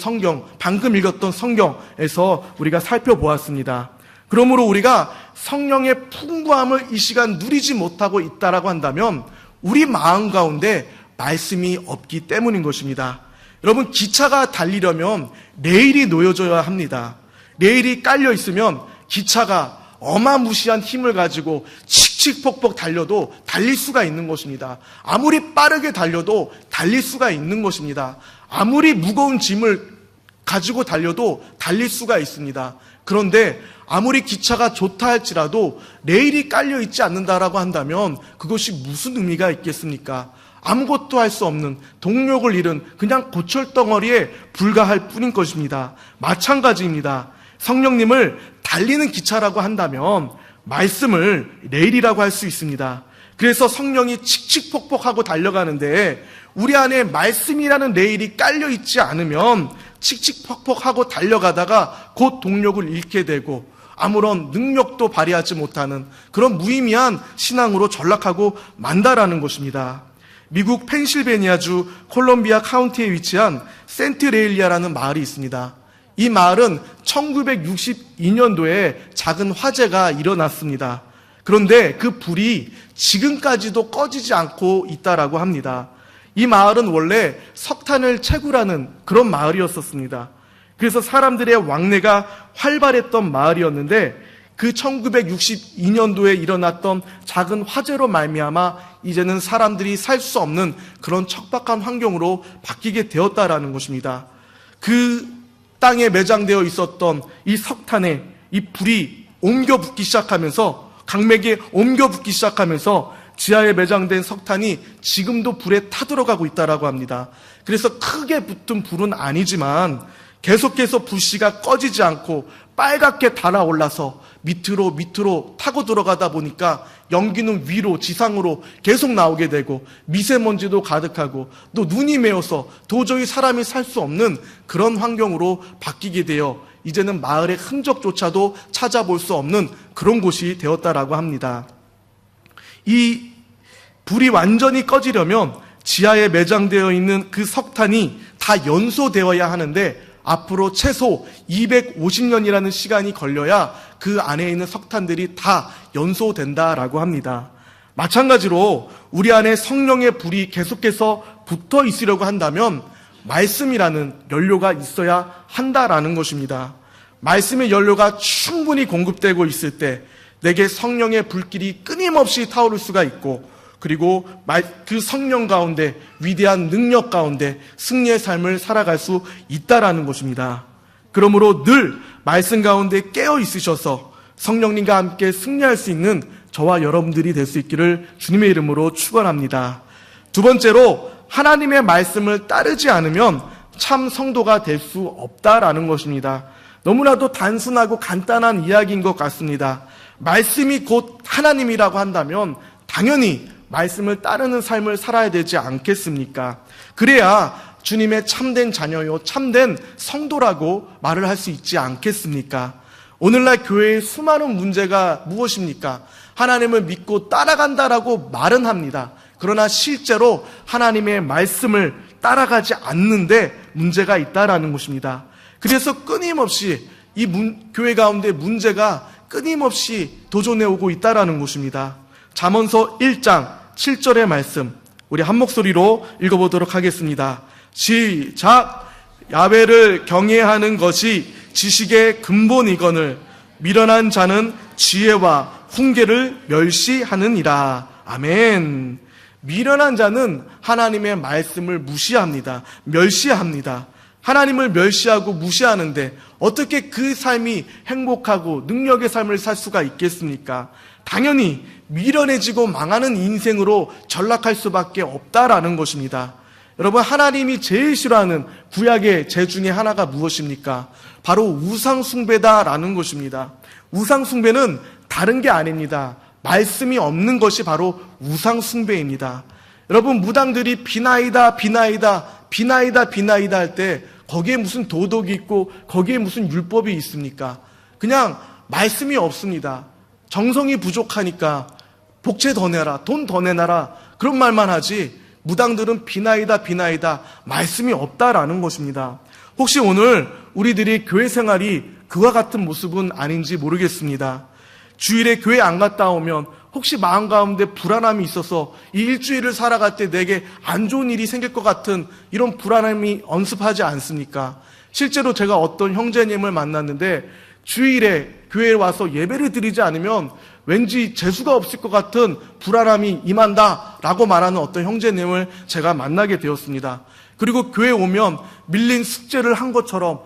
방금 읽었던 성경에서 우리가 살펴보았습니다. 그러므로 우리가 성령의 풍부함을 이 시간 누리지 못하고 있다라고 한다면 우리 마음 가운데 말씀이 없기 때문인 것입니다. 여러분, 기차가 달리려면 레일이 놓여져야 합니다. 레일이 깔려 있으면 기차가 어마무시한 힘을 가지고 칙칙폭폭 달려도 달릴 수가 있는 것입니다. 아무리 빠르게 달려도 달릴 수가 있는 것입니다. 아무리 무거운 짐을 가지고 달려도 달릴 수가 있습니다. 그런데 아무리 기차가 좋다 할지라도 레일이 깔려 있지 않는다라고 한다면 그것이 무슨 의미가 있겠습니까? 아무것도 할 수 없는, 동력을 잃은 그냥 고철덩어리에 불과할 뿐인 것입니다. 마찬가지입니다. 성령님을 달리는 기차라고 한다면 말씀을 레일이라고 할 수 있습니다. 그래서 성령이 칙칙폭폭하고 달려가는데 우리 안에 말씀이라는 레일이 깔려 있지 않으면 칙칙폭폭하고 달려가다가 곧 동력을 잃게 되고 아무런 능력도 발휘하지 못하는 그런 무의미한 신앙으로 전락하고 만다라는 것입니다. 미국 펜실베니아주 콜롬비아 카운티에 위치한 센트레일리아라는 마을이 있습니다. 이 마을은 1962년도에 작은 화재가 일어났습니다. 그런데 그 불이 지금까지도 꺼지지 않고 있다라고 합니다. 이 마을은 원래 석탄을 채굴하는 그런 마을이었었습니다. 그래서 사람들의 왕래가 활발했던 마을이었는데 그 1962년도에 일어났던 작은 화재로 말미암아 이제는 사람들이 살 수 없는 그런 척박한 환경으로 바뀌게 되었다라는 것입니다. 그 땅에 매장되어 있었던 이 석탄에 이 불이 옮겨 붙기 시작하면서 강맥이 옮겨 붙기 시작하면서 지하에 매장된 석탄이 지금도 불에 타들어가고 있다라고 합니다. 그래서 크게 붙은 불은 아니지만 계속해서 불씨가 꺼지지 않고 빨갛게 달아올라서 밑으로 타고 들어가다 보니까 연기는 위로 지상으로 계속 나오게 되고 미세먼지도 가득하고 또 눈이 메어서 도저히 사람이 살 수 없는 그런 환경으로 바뀌게 되어 이제는 마을의 흔적조차도 찾아볼 수 없는 그런 곳이 되었다라고 합니다. 이 불이 완전히 꺼지려면 지하에 매장되어 있는 그 석탄이 다 연소되어야 하는데 앞으로 최소 250년이라는 시간이 걸려야 그 안에 있는 석탄들이 다 연소된다라고 합니다. 마찬가지로 우리 안에 성령의 불이 계속해서 붙어 있으려고 한다면 말씀이라는 연료가 있어야 한다라는 것입니다. 말씀의 연료가 충분히 공급되고 있을 때 내게 성령의 불길이 끊임없이 타오를 수가 있고 그리고 그 성령 가운데 위대한 능력 가운데 승리의 삶을 살아갈 수 있다라는 것입니다. 그러므로 늘 말씀 가운데 깨어 있으셔서 성령님과 함께 승리할 수 있는 저와 여러분들이 될 수 있기를 주님의 이름으로 축원합니다. 두 번째로 하나님의 말씀을 따르지 않으면 참 성도가 될 수 없다라는 것입니다. 너무나도 단순하고 간단한 이야기인 것 같습니다. 말씀이 곧 하나님이라고 한다면 당연히 말씀을 따르는 삶을 살아야 되지 않겠습니까? 그래야 주님의 참된 자녀요, 참된 성도라고 말을 할 수 있지 않겠습니까? 오늘날 교회의 수많은 문제가 무엇입니까? 하나님을 믿고 따라간다라고 말은 합니다. 그러나 실제로 하나님의 말씀을 따라가지 않는데 문제가 있다라는 것입니다. 그래서 끊임없이 교회 가운데 문제가 끊임없이 도전해 오고 있다라는 것입니다. 잠언서 1장 7절의 말씀 우리 한 목소리로 읽어보도록 하겠습니다. 시작! 야훼를 경외하는 것이 지식의 근본이거늘 미련한 자는 지혜와 훈계를 멸시하느니라. 아멘. 미련한 자는 하나님의 말씀을 무시합니다. 멸시합니다. 하나님을 멸시하고 무시하는데 어떻게 그 삶이 행복하고 능력의 삶을 살 수가 있겠습니까? 당연히 미련해지고 망하는 인생으로 전락할 수밖에 없다라는 것입니다. 여러분, 하나님이 제일 싫어하는 구약의 죄 중에 하나가 무엇입니까? 바로 우상숭배다라는 것입니다. 우상숭배는 다른 게 아닙니다. 말씀이 없는 것이 바로 우상숭배입니다. 여러분, 무당들이 비나이다 할 때 거기에 무슨 도덕이 있고 거기에 무슨 율법이 있습니까? 그냥 말씀이 없습니다. 정성이 부족하니까 복채 더 내라, 돈 더 내놔라, 그런 말만 하지 무당들은 비나이다 말씀이 없다라는 것입니다. 혹시 오늘 우리들이 교회 생활이 그와 같은 모습은 아닌지 모르겠습니다. 주일에 교회 안 갔다 오면 혹시 마음 가운데 불안함이 있어서 이 일주일을 살아갈 때 내게 안 좋은 일이 생길 것 같은 이런 불안함이 엄습하지 않습니까? 실제로 제가 어떤 형제님을 만났는데 주일에 교회에 와서 예배를 드리지 않으면 왠지 재수가 없을 것 같은 불안함이 임한다라고 말하는 어떤 형제님을 제가 만나게 되었습니다. 그리고 교회에 오면 밀린 숙제를 한 것처럼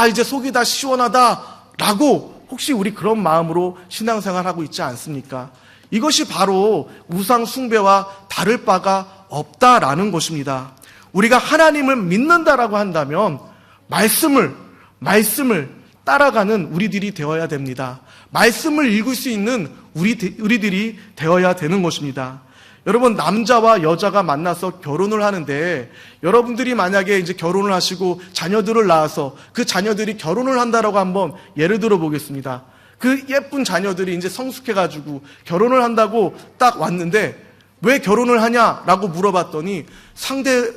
이제 속이 다 시원하다라고 혹시 우리 그런 마음으로 신앙생활하고 있지 않습니까? 이것이 바로 우상 숭배와 다를 바가 없다라는 것입니다. 우리가 하나님을 믿는다라고 한다면 말씀을 따라가는 우리들이 되어야 됩니다. 말씀을 읽을 수 있는 우리들이 되어야 되는 것입니다. 여러분, 남자와 여자가 만나서 결혼을 하는데 여러분들이 만약에 이제 결혼을 하시고 자녀들을 낳아서 그 자녀들이 결혼을 한다라고 한번 예를 들어 보겠습니다. 그 예쁜 자녀들이 이제 성숙해가지고 결혼을 한다고 딱 왔는데 왜 결혼을 하냐라고 물어봤더니 상대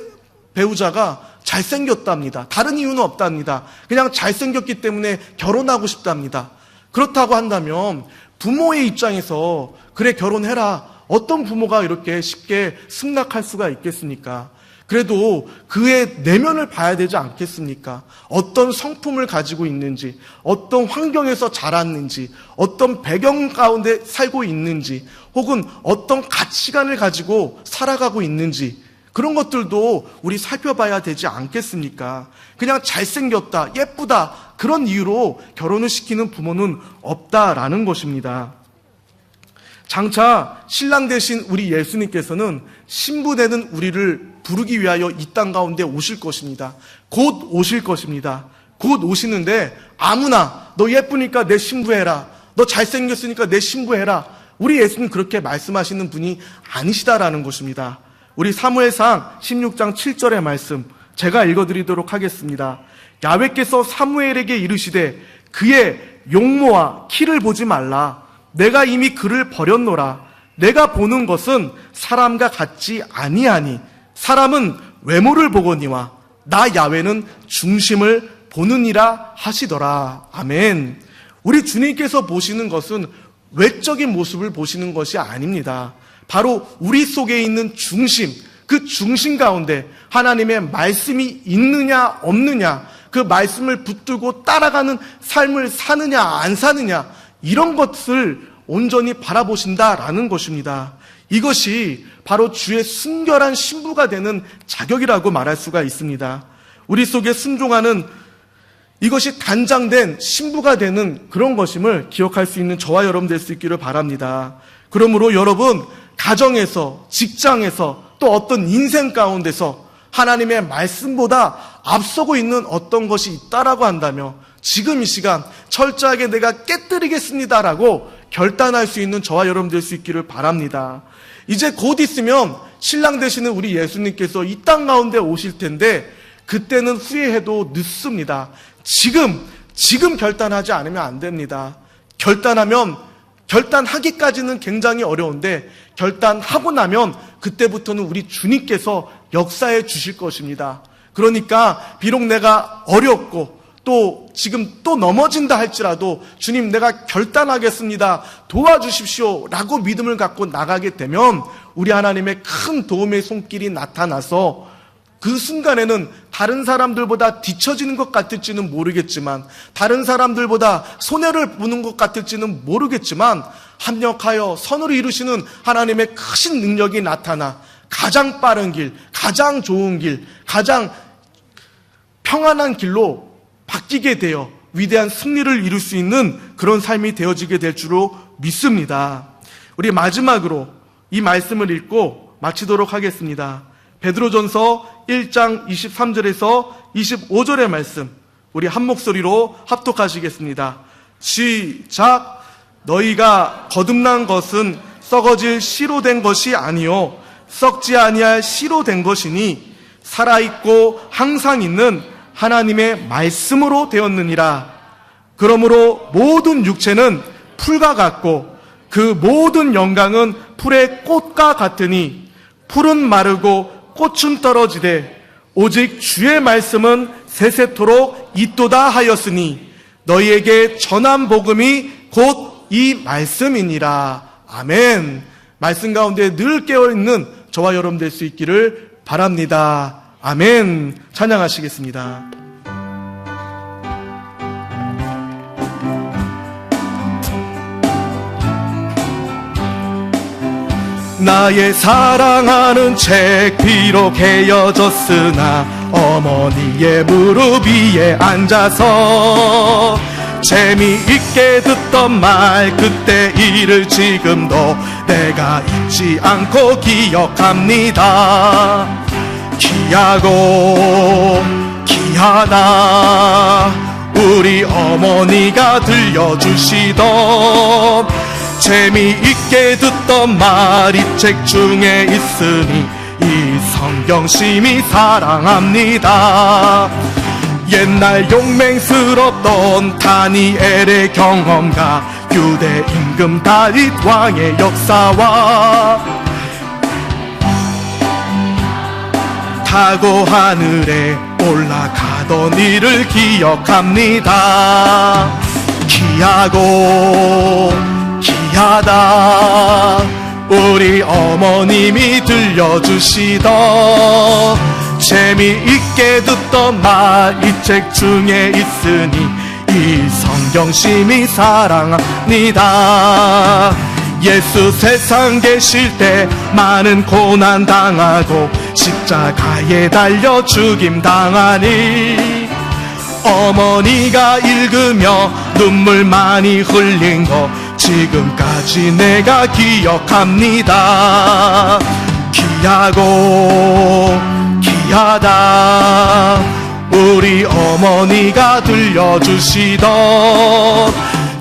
배우자가 잘생겼답니다. 다른 이유는 없답니다. 그냥 잘생겼기 때문에 결혼하고 싶답니다. 그렇다고 한다면 부모의 입장에서 그래 결혼해라, 어떤 부모가 이렇게 쉽게 승낙할 수가 있겠습니까? 그래도 그의 내면을 봐야 되지 않겠습니까? 어떤 성품을 가지고 있는지, 어떤 환경에서 자랐는지, 어떤 배경 가운데 살고 있는지, 혹은 어떤 가치관을 가지고 살아가고 있는지, 그런 것들도 우리 살펴봐야 되지 않겠습니까? 그냥 잘생겼다, 예쁘다, 그런 이유로 결혼을 시키는 부모는 없다라는 것입니다. 장차 신랑 되신 우리 예수님께서는 신부되는 우리를 부르기 위하여 이 땅 가운데 오실 것입니다. 곧 오실 것입니다. 곧 오시는데 아무나 너 예쁘니까 내 신부해라, 너 잘생겼으니까 내 신부해라, 우리 예수님 그렇게 말씀하시는 분이 아니시다라는 것입니다. 우리 사무엘상 16장 7절의 말씀 제가 읽어드리도록 하겠습니다. 야훼께서 사무엘에게 이르시되 그의 용모와 키를 보지 말라. 내가 이미 그를 버렸노라. 내가 보는 것은 사람과 같지 아니하니 사람은 외모를 보거니와 나 야훼는 중심을 보느니라 하시더라. 아멘. 우리 주님께서 보시는 것은 외적인 모습을 보시는 것이 아닙니다. 바로 우리 속에 있는 중심, 그 중심 가운데 하나님의 말씀이 있느냐 없느냐, 그 말씀을 붙들고 따라가는 삶을 사느냐 안 사느냐, 이런 것을 온전히 바라보신다라는 것입니다. 이것이 바로 주의 순결한 신부가 되는 자격이라고 말할 수가 있습니다. 우리 속에 순종하는 이것이 단장된 신부가 되는 그런 것임을 기억할 수 있는 저와 여러분 될 수 있기를 바랍니다. 그러므로 여러분, 가정에서, 직장에서, 또 어떤 인생 가운데서 하나님의 말씀보다 앞서고 있는 어떤 것이 있다라고 한다면 지금 이 시간 철저하게 내가 깨뜨리겠습니다라고 결단할 수 있는 저와 여러분 될 수 있기를 바랍니다. 이제 곧 있으면 신랑 되시는 우리 예수님께서 이 땅 가운데 오실 텐데 그때는 후회해도 늦습니다. 지금 결단하지 않으면 안 됩니다. 결단하기까지는 굉장히 어려운데 결단하고 나면 그때부터는 우리 주님께서 역사해 주실 것입니다. 그러니까 비록 내가 어렵고 또 지금 또 넘어진다 할지라도 주님 내가 결단하겠습니다, 도와주십시오 라고 믿음을 갖고 나가게 되면 우리 하나님의 큰 도움의 손길이 나타나서 그 순간에는 다른 사람들보다 뒤처지는 것 같을지는 모르겠지만, 다른 사람들보다 손해를 보는 것 같을지는 모르겠지만 합력하여 선을 이루시는 하나님의 크신 능력이 나타나 가장 빠른 길, 가장 좋은 길, 가장 평안한 길로 바뀌게 되어 위대한 승리를 이룰 수 있는 그런 삶이 되어지게 될 줄로 믿습니다. 우리 마지막으로 이 말씀을 읽고 마치도록 하겠습니다. 베드로전서 1장 23절에서 25절의 말씀 우리 한 목소리로 합독하시겠습니다. 시작. 너희가 거듭난 것은 썩어질 씨로 된 것이 아니요 썩지 아니할 씨로 된 것이니 살아있고 항상 있는 하나님의 말씀으로 되었느니라. 그러므로 모든 육체는 풀과 같고 그 모든 영광은 풀의 꽃과 같으니 풀은 마르고 꽃은 떨어지되 오직 주의 말씀은 세세토록 있도다 하였으니 너희에게 전한 복음이 곧 이 말씀이니라. 아멘. 말씀 가운데 늘 깨어있는 저와 여러분 될 수 있기를 바랍니다. 아멘. 찬양하시겠습니다. 나의 사랑하는 책 비록 헤어졌으나 어머니의 무릎 위에 앉아서 재미있게 듣던 말 그때 일을 지금도 내가 잊지 않고 기억합니다. 귀하고 귀하다 우리 어머니가 들려주시던 재미있게 듣던 말 이 책 중에 있으니 이 성경 심히 사랑합니다. 옛날 용맹스럽던 다니엘의 경험과 유대 임금 다윗 왕의 역사와 타고 하늘에 올라가던 일을 기억합니다. 귀하고 귀하다 우리 어머님이 들려주시던 재미있게 듣던 말 이 책 중에 있으니 이 성경 심히 사랑합니다. 예수 세상 계실 때 많은 고난 당하고 십자가에 달려 죽임 당하니 어머니가 읽으며 눈물 많이 흘린 거 지금까지 내가 기억합니다. 귀하고 귀하다 우리 어머니가 들려주시던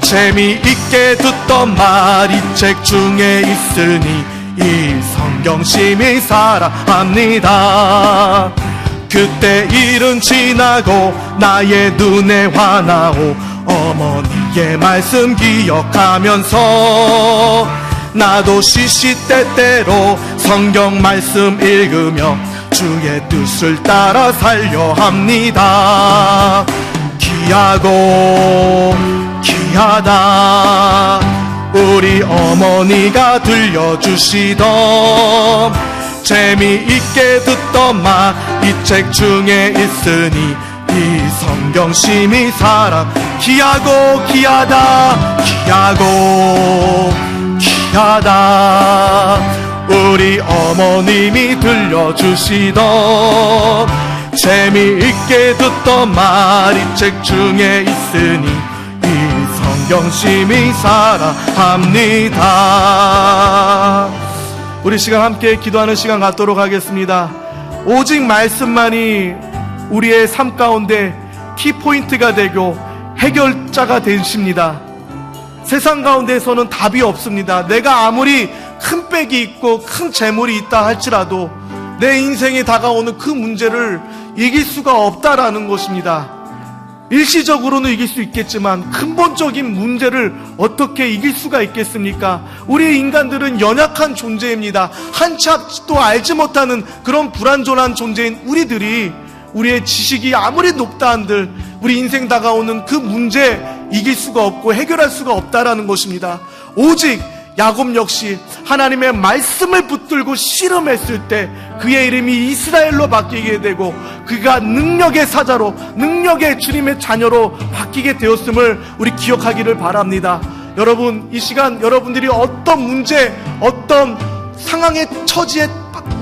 재미있게 듣던 말 이 책 중에 있으니 이 성경 심히 사랑합니다. 그때 일은 지나고 나의 눈에 화나오 어머니의 말씀 기억하면서 나도 시시때때로 성경 말씀 읽으며 주의 뜻을 따라 살려 합니다. 귀하고 귀하다 우리 어머니가 들려주시던 재미있게 듣던 말 이 책 중에 있으니 이 성경 심히 사랑 귀하고 귀하다 귀하고 귀하다 우리 어머님이 들려주시던 재미있게 듣던 말 이 책 중에 있으니 이 성경 심히 사랑합니다. 우리 시간 함께 기도하는 시간 갖도록 하겠습니다. 오직 말씀만이 우리의 삶 가운데 키포인트가 되고 해결자가 되십니다. 세상 가운데서는 답이 없습니다. 내가 아무리 큰 빽이 있고 큰 재물이 있다 할지라도 내 인생에 다가오는 그 문제를 이길 수가 없다라는 것입니다. 일시적으로는 이길 수 있겠지만 근본적인 문제를 어떻게 이길 수가 있겠습니까? 우리 인간들은 연약한 존재입니다. 한치 앞도 알지 못하는 그런 불완전한 존재인 우리들이 우리의 지식이 아무리 높다 한들 우리 인생 다가오는 그 문제 이길 수가 없고 해결할 수가 없다라는 것입니다. 오직 야곱 역시 하나님의 말씀을 붙들고 씨름했을 때 그의 이름이 이스라엘로 바뀌게 되고 그가 능력의 사자로 능력의 주님의 자녀로 바뀌게 되었음을 우리 기억하기를 바랍니다. 여러분 이 시간 여러분들이 어떤 문제 어떤 상황의 처지에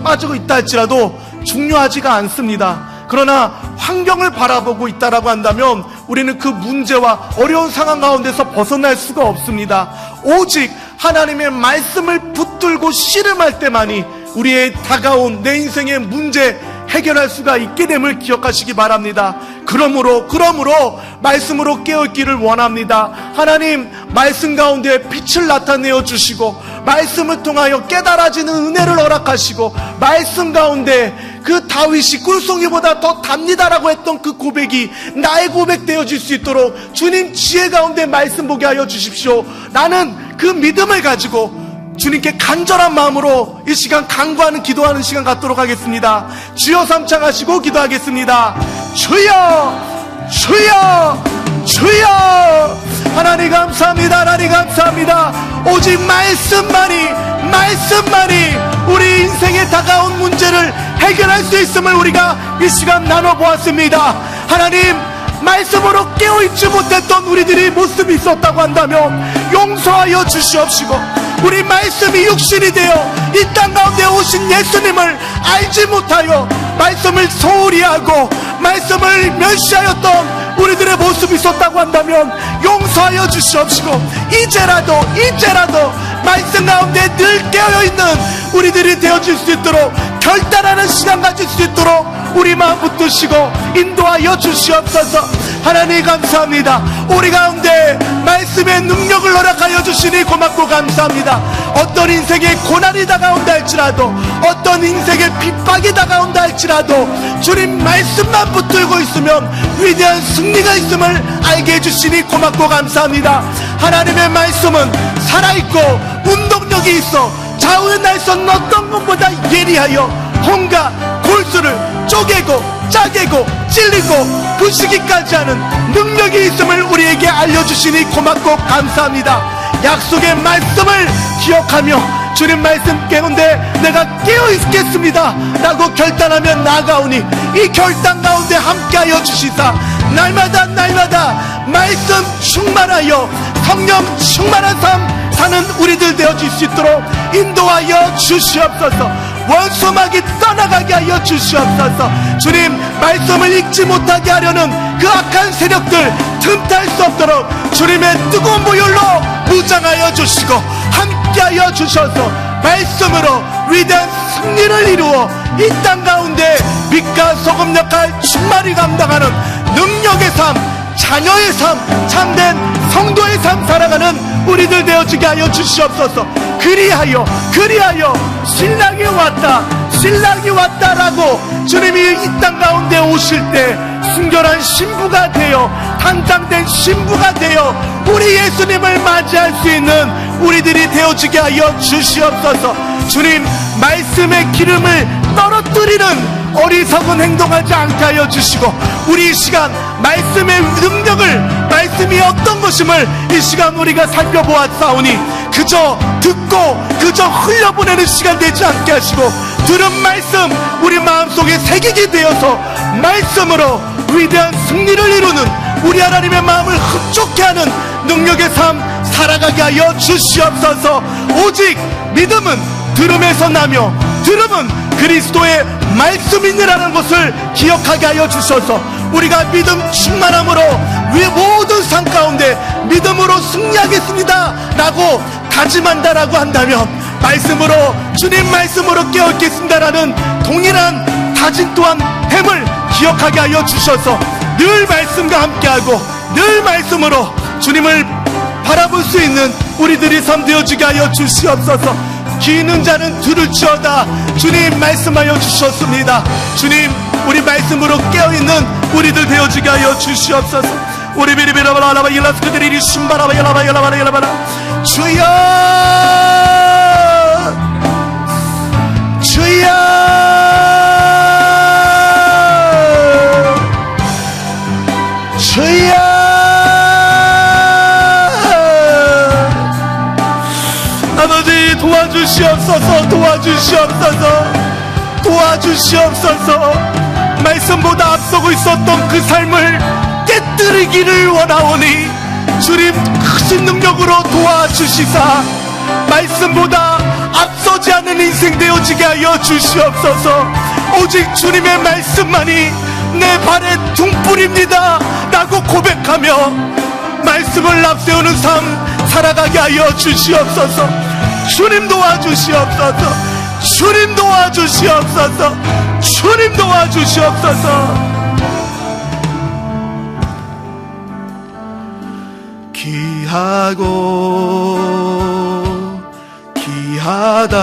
빠지고 있다 할지라도 중요하지가 않습니다. 그러나 환경을 바라보고 있다라고 한다면 우리는 그 문제와 어려운 상황 가운데서 벗어날 수가 없습니다. 오직 하나님의 말씀을 붙들고 씨름할 때만이 우리의 다가온 내 인생의 문제 해결할 수가 있게 됨을 기억하시기 바랍니다. 그러므로 말씀으로 깨어있기를 원합니다. 하나님, 말씀 가운데 빛을 나타내어 주시고 말씀을 통하여 깨달아지는 은혜를 허락하시고 말씀 가운데 그 다윗이 꿀송이보다 더 답니다라고 했던 그 고백이 나의 고백 되어질 수 있도록 주님 지혜 가운데 말씀 보게 하여 주십시오. 나는 그 믿음을 가지고 주님께 간절한 마음으로 이 시간 간구하는 기도하는 시간 갖도록 하겠습니다. 주여 삼창하시고 기도하겠습니다. 주여, 주여, 주여. 하나님 감사합니다. 하나님 감사합니다. 오직 말씀만이 우리 인생에 다가온 문제를 해결할 수 있음을 우리가 이 시간 나눠보았습니다. 하나님, 말씀으로 깨어있지 못했던 우리들이 모습이 있었다고 한다면 용서하여 주시옵시고, 우리 말씀이 육신이 되어 이 땅 가운데 오신 예수님을 알지 못하여 말씀을 소홀히 하고 말씀을 멸시하였던 우리들의 모습이 있었다고 한다면 용서하여 주시옵시고, 이제라도 말씀 가운데 늘 깨어있는 우리들이 되어질 수 있도록 결단하는 시간 가질 수 있도록 우리 마음 붙드시고 인도하여 주시옵소서. 하나님 감사합니다. 우리 가운데 말씀의 능력을 허락하여 주시니 고맙고 감사합니다. 어떤 인생의 고난이 다가온다 할지라도, 어떤 인생의 핍박이 다가온다 할지라도 주님 말씀만 붙들고 있으면 위대한 승리가 있음을 알게 해주시니 고맙고 감사합니다. 하나님의 말씀은 살아있고 운동력이 있어 좌우의 날선 어떤 것보다 예리하여 혼과 골수를 쪼개고 짜개고 찔리고 부수기까지 하는 능력이 있음을 우리에게 알려주시니 고맙고 감사합니다. 약속의 말씀을 기억하며 주님 말씀 가운데 내가 깨어있겠습니다 라고 결단하며 나아가오니 이 결단 가운데 함께하여 주시사 날마다 말씀 충만하여 성령 충만한 삶 사는 우리들 되어질 수 있도록 인도하여 주시옵소서. 원수막이 떠나가게 하여 주시옵소서. 주님, 말씀을 읽지 못하게 하려는 그 악한 세력들 틈탈 수 없도록 주님의 뜨거운 보혈로 무장하여 주시고 함께하여 주셔서 말씀으로 위대한 승리를 이루어 이 땅 가운데 빛과 소금 역할 충만히 감당하는 능력의 삶, 자녀의 삶, 참된 성도의 삶 살아가는 우리들 되어지게 하여 주시옵소서. 그리하여 신랑이 왔다라고 주님이 이 땅 가운데 오실 때 순결한 신부가 되어 단장된 신부가 되어 우리 예수님을 맞이할 수 있는 우리들이 되어지게 하여 주시옵소서. 주님, 말씀의 기름을 떨어뜨리는 어리석은 행동하지 않게 하여 주시고 우리 이 시간 말씀의 능력을, 말씀이 어떤 것임을 이 시간 우리가 살펴보았사오니 그저 듣고 그저 흘려보내는 시간 되지 않게 하시고 들은 말씀 우리 마음속에 새기게 되어서 말씀으로 위대한 승리를 이루는 우리 하나님의 마음을 흡족해 하는 능력의 삶 살아가게 하여 주시옵소서. 오직 믿음은 들음에서 나며 들음은 그리스도의 말씀이니라는 것을 기억하게 하여 주셔서 우리가 믿음 충만함으로 모든 상 가운데 믿음으로 승리하겠습니다 라고 다짐한다라고 한다면 말씀으로, 주님 말씀으로 깨어있겠습니다라는 동일한 다짐 또한 햄을 기억하게 하여 주셔서 늘 말씀과 함께하고 늘 말씀으로 주님을 바라볼 수 있는 우리들이 삶 되어지게 하여 주시옵소서. 귀 있는 자는 들을지어다. 주님 말씀하여 주셨습니다. 주님, 우리 말씀으로 깨어있는 우리들 되어지게 하여 주시옵소서. 우리 비리비라바라바 일라스크들이 신바라바 열라바라 주여, 주여, 주여. 아버지 도와주시옵소서. 말씀보다 앞서고 있었던 그 삶을 깨뜨리기를 원하오니 주님 크신 능력으로 도와주시사 말씀보다 앞서지 않는 인생 되어지게 하여 주시옵소서. 오직 주님의 말씀만이 내 발의 등불입니다 라고 고백하며 말씀을 앞세우는 삶 살아가게 하여 주시옵소서. 주님 도와주시옵소서. 주님 도와주시옵소서. 주님 도와주시옵소서. 귀하고 귀하다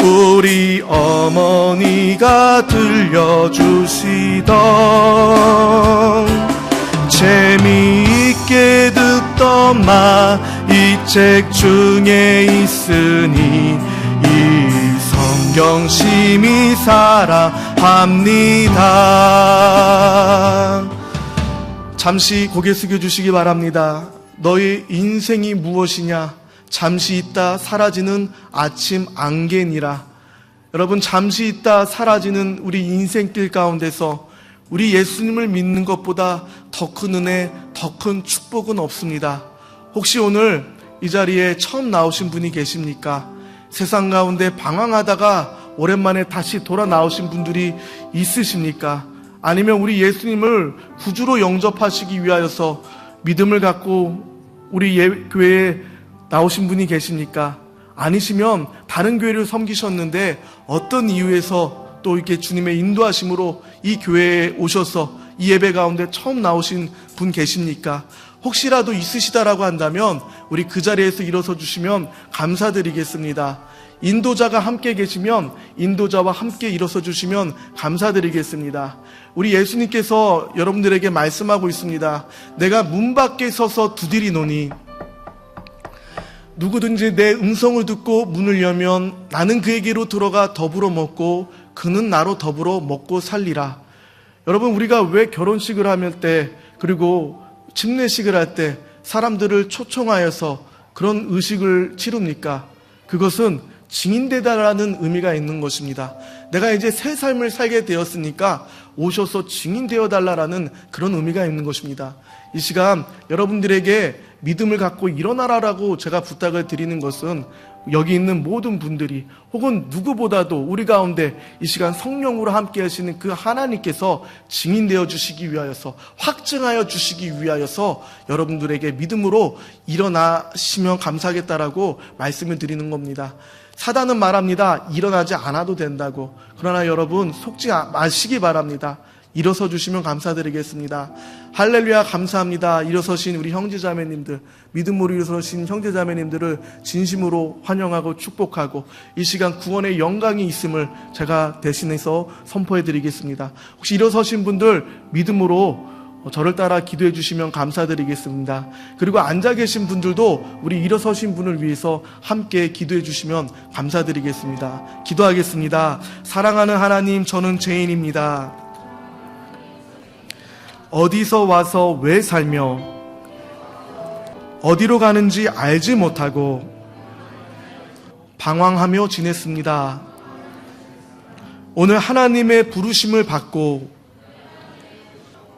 우리 어머니가 들려주시던 재미있게 듣던 말 이 책 중에 있으니 이 성경 심히 사랑합니다. 잠시 고개 숙여주시기 바랍니다. 너의 인생이 무엇이냐? 잠시 있다 사라지는 아침 안개니라. 여러분, 잠시 있다 사라지는 우리 인생길 가운데서 우리 예수님을 믿는 것보다 더 큰 은혜, 더 큰 축복은 없습니다. 혹시 오늘 이 자리에 처음 나오신 분이 계십니까? 세상 가운데 방황하다가 오랜만에 다시 돌아 나오신 분들이 있으십니까? 아니면 우리 예수님을 구주로 영접하시기 위하여서 믿음을 갖고 우리 교회에 나오신 분이 계십니까? 아니시면 다른 교회를 섬기셨는데 어떤 이유에서 또 이렇게 주님의 인도하심으로 이 교회에 오셔서 이 예배 가운데 처음 나오신 분 계십니까? 혹시라도 있으시다라고 한다면 우리 그 자리에서 일어서 주시면 감사드리겠습니다. 인도자가 함께 계시면 인도자와 함께 일어서 주시면 감사드리겠습니다. 우리 예수님께서 여러분들에게 말씀하고 있습니다. 내가 문 밖에 서서 두드리노니 누구든지 내 음성을 듣고 문을 열면 나는 그에게로 들어가 더불어 먹고 그는 나로 더불어 먹고 살리라. 여러분, 우리가 왜 결혼식을 할 때 그리고 침례식을 할 때 사람들을 초청하여서 그런 의식을 치릅니까? 그것은 증인되다라는 의미가 있는 것입니다. 내가 이제 새 삶을 살게 되었으니까 오셔서 증인되어 달라라는 그런 의미가 있는 것입니다. 이 시간 여러분들에게 믿음을 갖고 일어나라라고 제가 부탁을 드리는 것은 여기 있는 모든 분들이 혹은 누구보다도 우리 가운데 이 시간 성령으로 함께 하시는 그 하나님께서 증인되어 주시기 위하여서, 확증하여 주시기 위하여서 여러분들에게 믿음으로 일어나시면 감사하겠다라고 말씀을 드리는 겁니다. 사단은 말합니다. 일어나지 않아도 된다고. 그러나 여러분 속지 마시기 바랍니다. 일어서 주시면 감사드리겠습니다. 할렐루야, 감사합니다. 일어서신 우리 형제자매님들, 믿음으로 일어서신 형제자매님들을 진심으로 환영하고 축복하고 이 시간 구원의 영광이 있음을 제가 대신해서 선포해드리겠습니다. 혹시 일어서신 분들 믿음으로 저를 따라 기도해 주시면 감사드리겠습니다. 그리고 앉아 계신 분들도 우리 일어서신 분을 위해서 함께 기도해 주시면 감사드리겠습니다. 기도하겠습니다. 사랑하는 하나님, 저는 죄인입니다. 어디서 와서 왜 살며 어디로 가는지 알지 못하고 방황하며 지냈습니다. 오늘 하나님의 부르심을 받고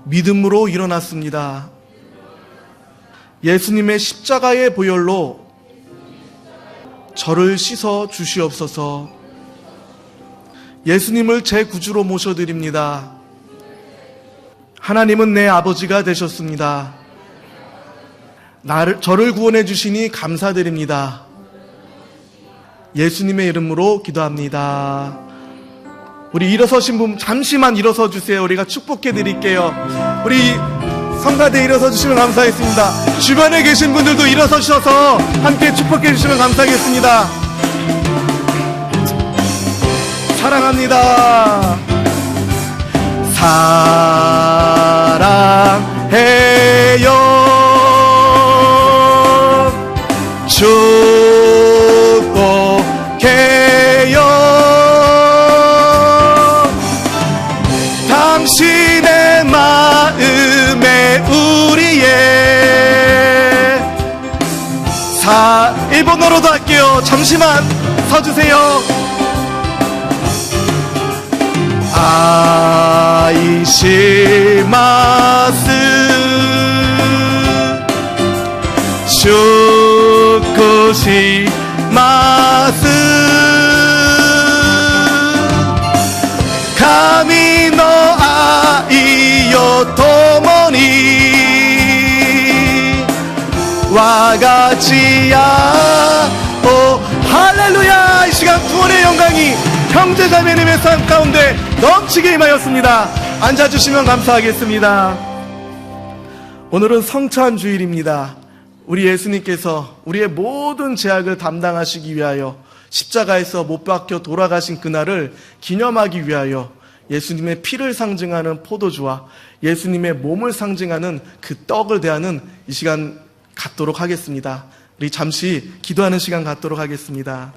믿음으로 일어났습니다. 예수님의 십자가의 보혈로 저를 씻어 주시옵소서. 예수님을 제 구주로 모셔드립니다. 하나님은 내 아버지가 되셨습니다. 저를 구원해 주시니 감사드립니다. 예수님의 이름으로 기도합니다. 우리 일어서신 분 잠시만 일어서 주세요. 우리가 축복해 드릴게요. 우리 성가대 일어서 주시면 감사하겠습니다. 주변에 계신 분들도 일어서셔서 함께 축복해 주시면 감사하겠습니다. 사랑합니다. 사랑해요. 축복해요. 당신의 마음에 우리의 일본어로도 할게요. 잠시만 서주세요. 아이시마스 슈쿠시마스 카미노 아이요 도모니 와가치야 오 할렐루야. 형제자매님의 삶 가운데 넘치게 임하였습니다. 앉아주시면 감사하겠습니다. 오늘은 성찬 주일입니다. 우리 예수님께서 우리의 모든 죄악을 담당하시기 위하여 십자가에서 못 박혀 돌아가신 그날을 기념하기 위하여 예수님의 피를 상징하는 포도주와 예수님의 몸을 상징하는 그 떡을 대하는 이 시간 갖도록 하겠습니다. 우리 잠시 기도하는 시간 갖도록 하겠습니다.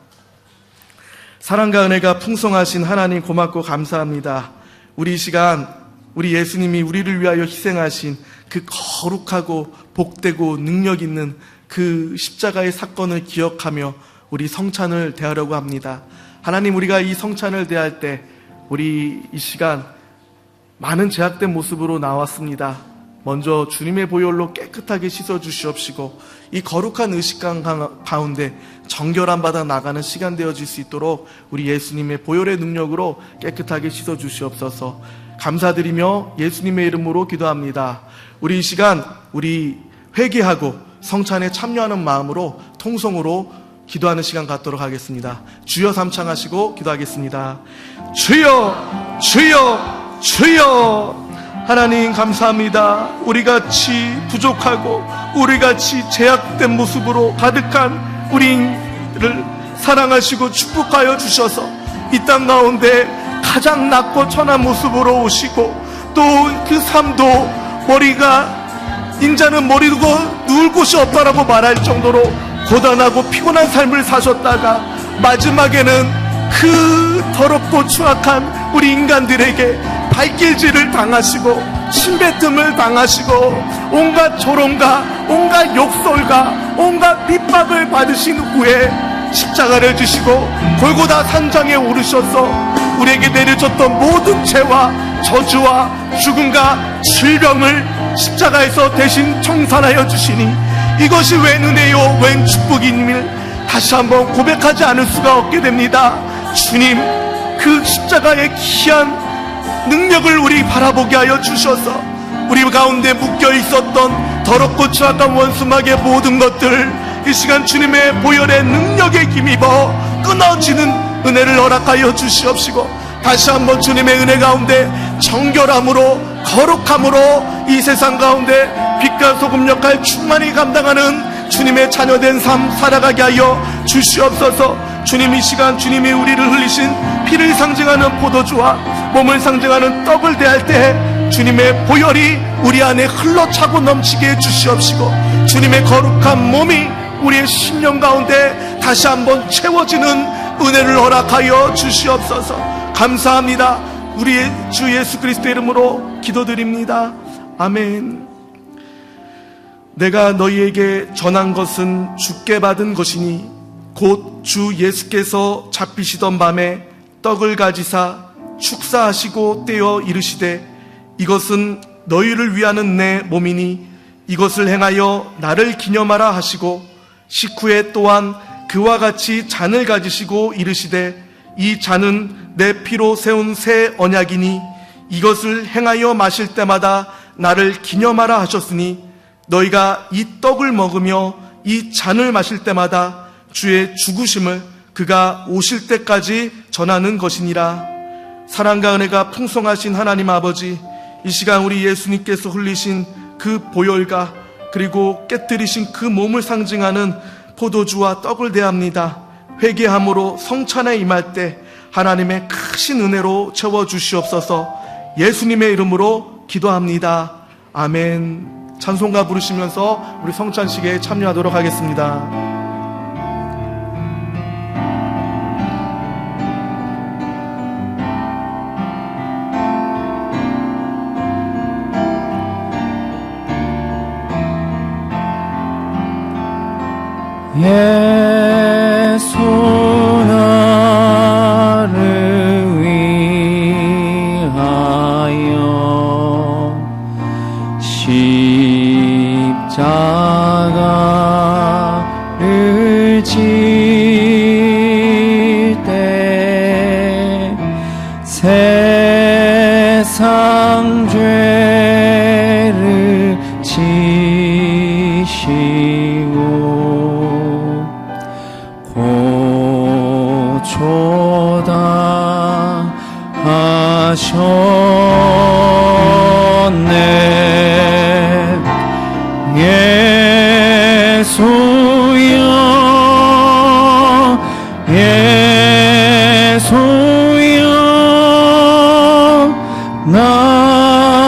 사랑과 은혜가 풍성하신 하나님 고맙고 감사합니다. 우리 이 시간 우리 예수님이 우리를 위하여 희생하신 그 거룩하고 복되고 능력 있는 그 십자가의 사건을 기억하며 우리 성찬을 대하려고 합니다. 하나님, 우리가 이 성찬을 대할 때 우리 이 시간 많은 제약된 모습으로 나왔습니다. 먼저 주님의 보혈로 깨끗하게 씻어 주시옵시고 이 거룩한 의식강 가운데 정결한 바다 나가는 시간 되어질 수 있도록 우리 예수님의 보혈의 능력으로 깨끗하게 씻어 주시옵소서. 감사드리며 예수님의 이름으로 기도합니다. 우리 이 시간 우리 회개하고 성찬에 참여하는 마음으로 통성으로 기도하는 시간 갖도록 하겠습니다. 주여 삼창하시고 기도하겠습니다. 주여, 주여, 주여. 하나님 감사합니다. 우리같이 부족하고 우리같이 제약된 모습으로 가득한 우리를 사랑하시고 축복하여 주셔서 이 땅 가운데 가장 낮고 천한 모습으로 오시고 또 그 삶도 머리가 인자는 머리 두고 누울 곳이 없다라고 말할 정도로 고단하고 피곤한 삶을 사셨다가 마지막에는 그 더럽고 추악한 우리 인간들에게 발길질을 당하시고 침뱉음을 당하시고 온갖 조롱과 온갖 욕설과 온갖 핍박을 받으신 후에 십자가를 지시고 골고다 산장에 오르셔서 우리에게 내려졌던 모든 죄와 저주와 죽음과 질병을 십자가에서 대신 청산하여 주시니 이것이 웬 은혜요 웬 축복임을 다시 한번 고백하지 않을 수가 없게 됩니다. 주님, 그 십자가의 귀한 능력을 우리 바라보게 하여 주셔서 우리 가운데 묶여 있었던 더럽고 추악한 원수막의 모든 것들 이 시간 주님의 보혈의 능력에 힘입어 끊어지는 은혜를 허락하여 주시옵시고 다시 한번 주님의 은혜 가운데 정결함으로 거룩함으로 이 세상 가운데 빛과 소금 역할 충만히 감당하는 주님의 자녀된 삶 살아가게 하여 주시옵소서. 주님, 이 시간 주님이 우리를 흘리신 피를 상징하는 포도주와 몸을 상징하는 떡을 대할 때 주님의 보혈이 우리 안에 흘러차고 넘치게 해주시옵시고 주님의 거룩한 몸이 우리의 심령 가운데 다시 한번 채워지는 은혜를 허락하여 주시옵소서. 감사합니다. 우리의 주 예수 그리스도의 이름으로 기도드립니다. 아멘. 내가 너희에게 전한 것은 주께 받은 것이니 곧 주 예수께서 잡히시던 밤에 떡을 가지사 축사하시고 떼어 이르시되 이것은 너희를 위하는 내 몸이니 이것을 행하여 나를 기념하라 하시고 식후에 또한 그와 같이 잔을 가지시고 이르시되 이 잔은 내 피로 세운 새 언약이니 이것을 행하여 마실 때마다 나를 기념하라 하셨으니 너희가 이 떡을 먹으며 이 잔을 마실 때마다 주의 죽으심을 그가 오실 때까지 전하는 것이니라. 사랑과 은혜가 풍성하신 하나님 아버지, 이 시간 우리 예수님께서 흘리신 그 보혈과 그리고 깨뜨리신 그 몸을 상징하는 포도주와 떡을 대합니다. 회개함으로 성찬에 임할 때 하나님의 크신 은혜로 채워주시옵소서. 예수님의 이름으로 기도합니다. 아멘. 찬송가 부르시면서 우리 성찬식에 참여하도록 하겠습니다. 예수 나를 위하여 십자가를 질 때 세상 죄를 지시고 고초다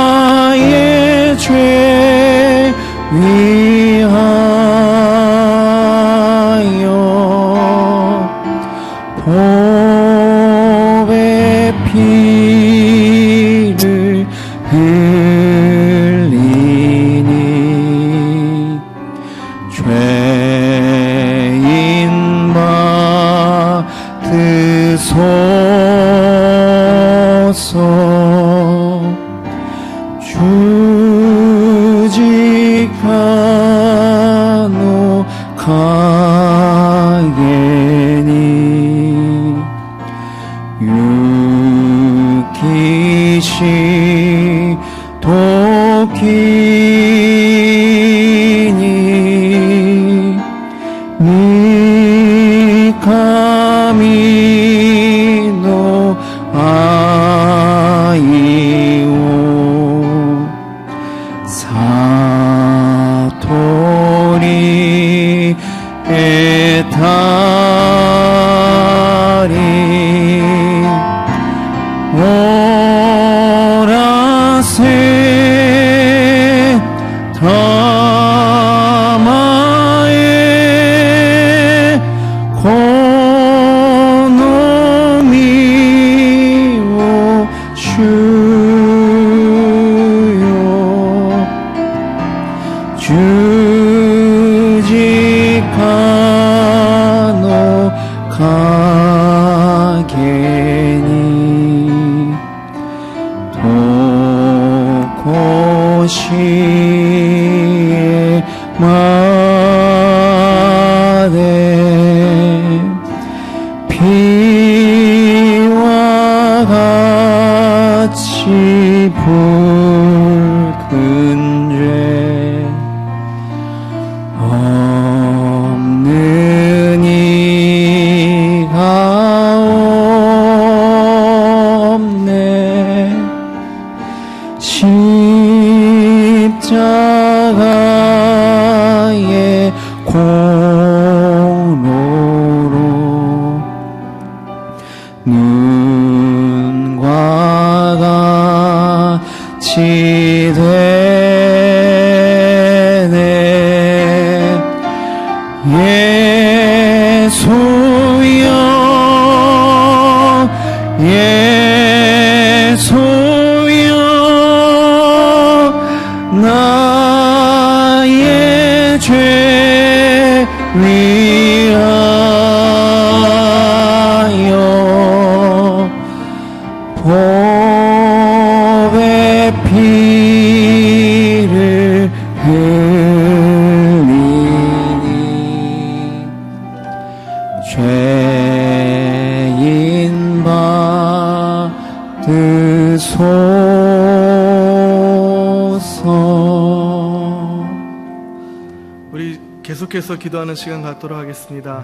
나의 죄 위하여 보배 피를 흘리니 죄인 받으소서. 주직하노 가게니 유기시 도끼니 미카미노 아이오 사토리 에타리 오라세 타마에 고노미오 주요 주직하노 가게니 도코시에 마대 피와 같이 붉은 죄 없는 이가 없네. 십자가의 공로로 눈과 같이 되네. 예수여 예수여 나의 죄 위하여 보배 피를 흘리니 죄인 받으소서. 우리 계속해서 기도하는 시간 갖도록 하겠습니다.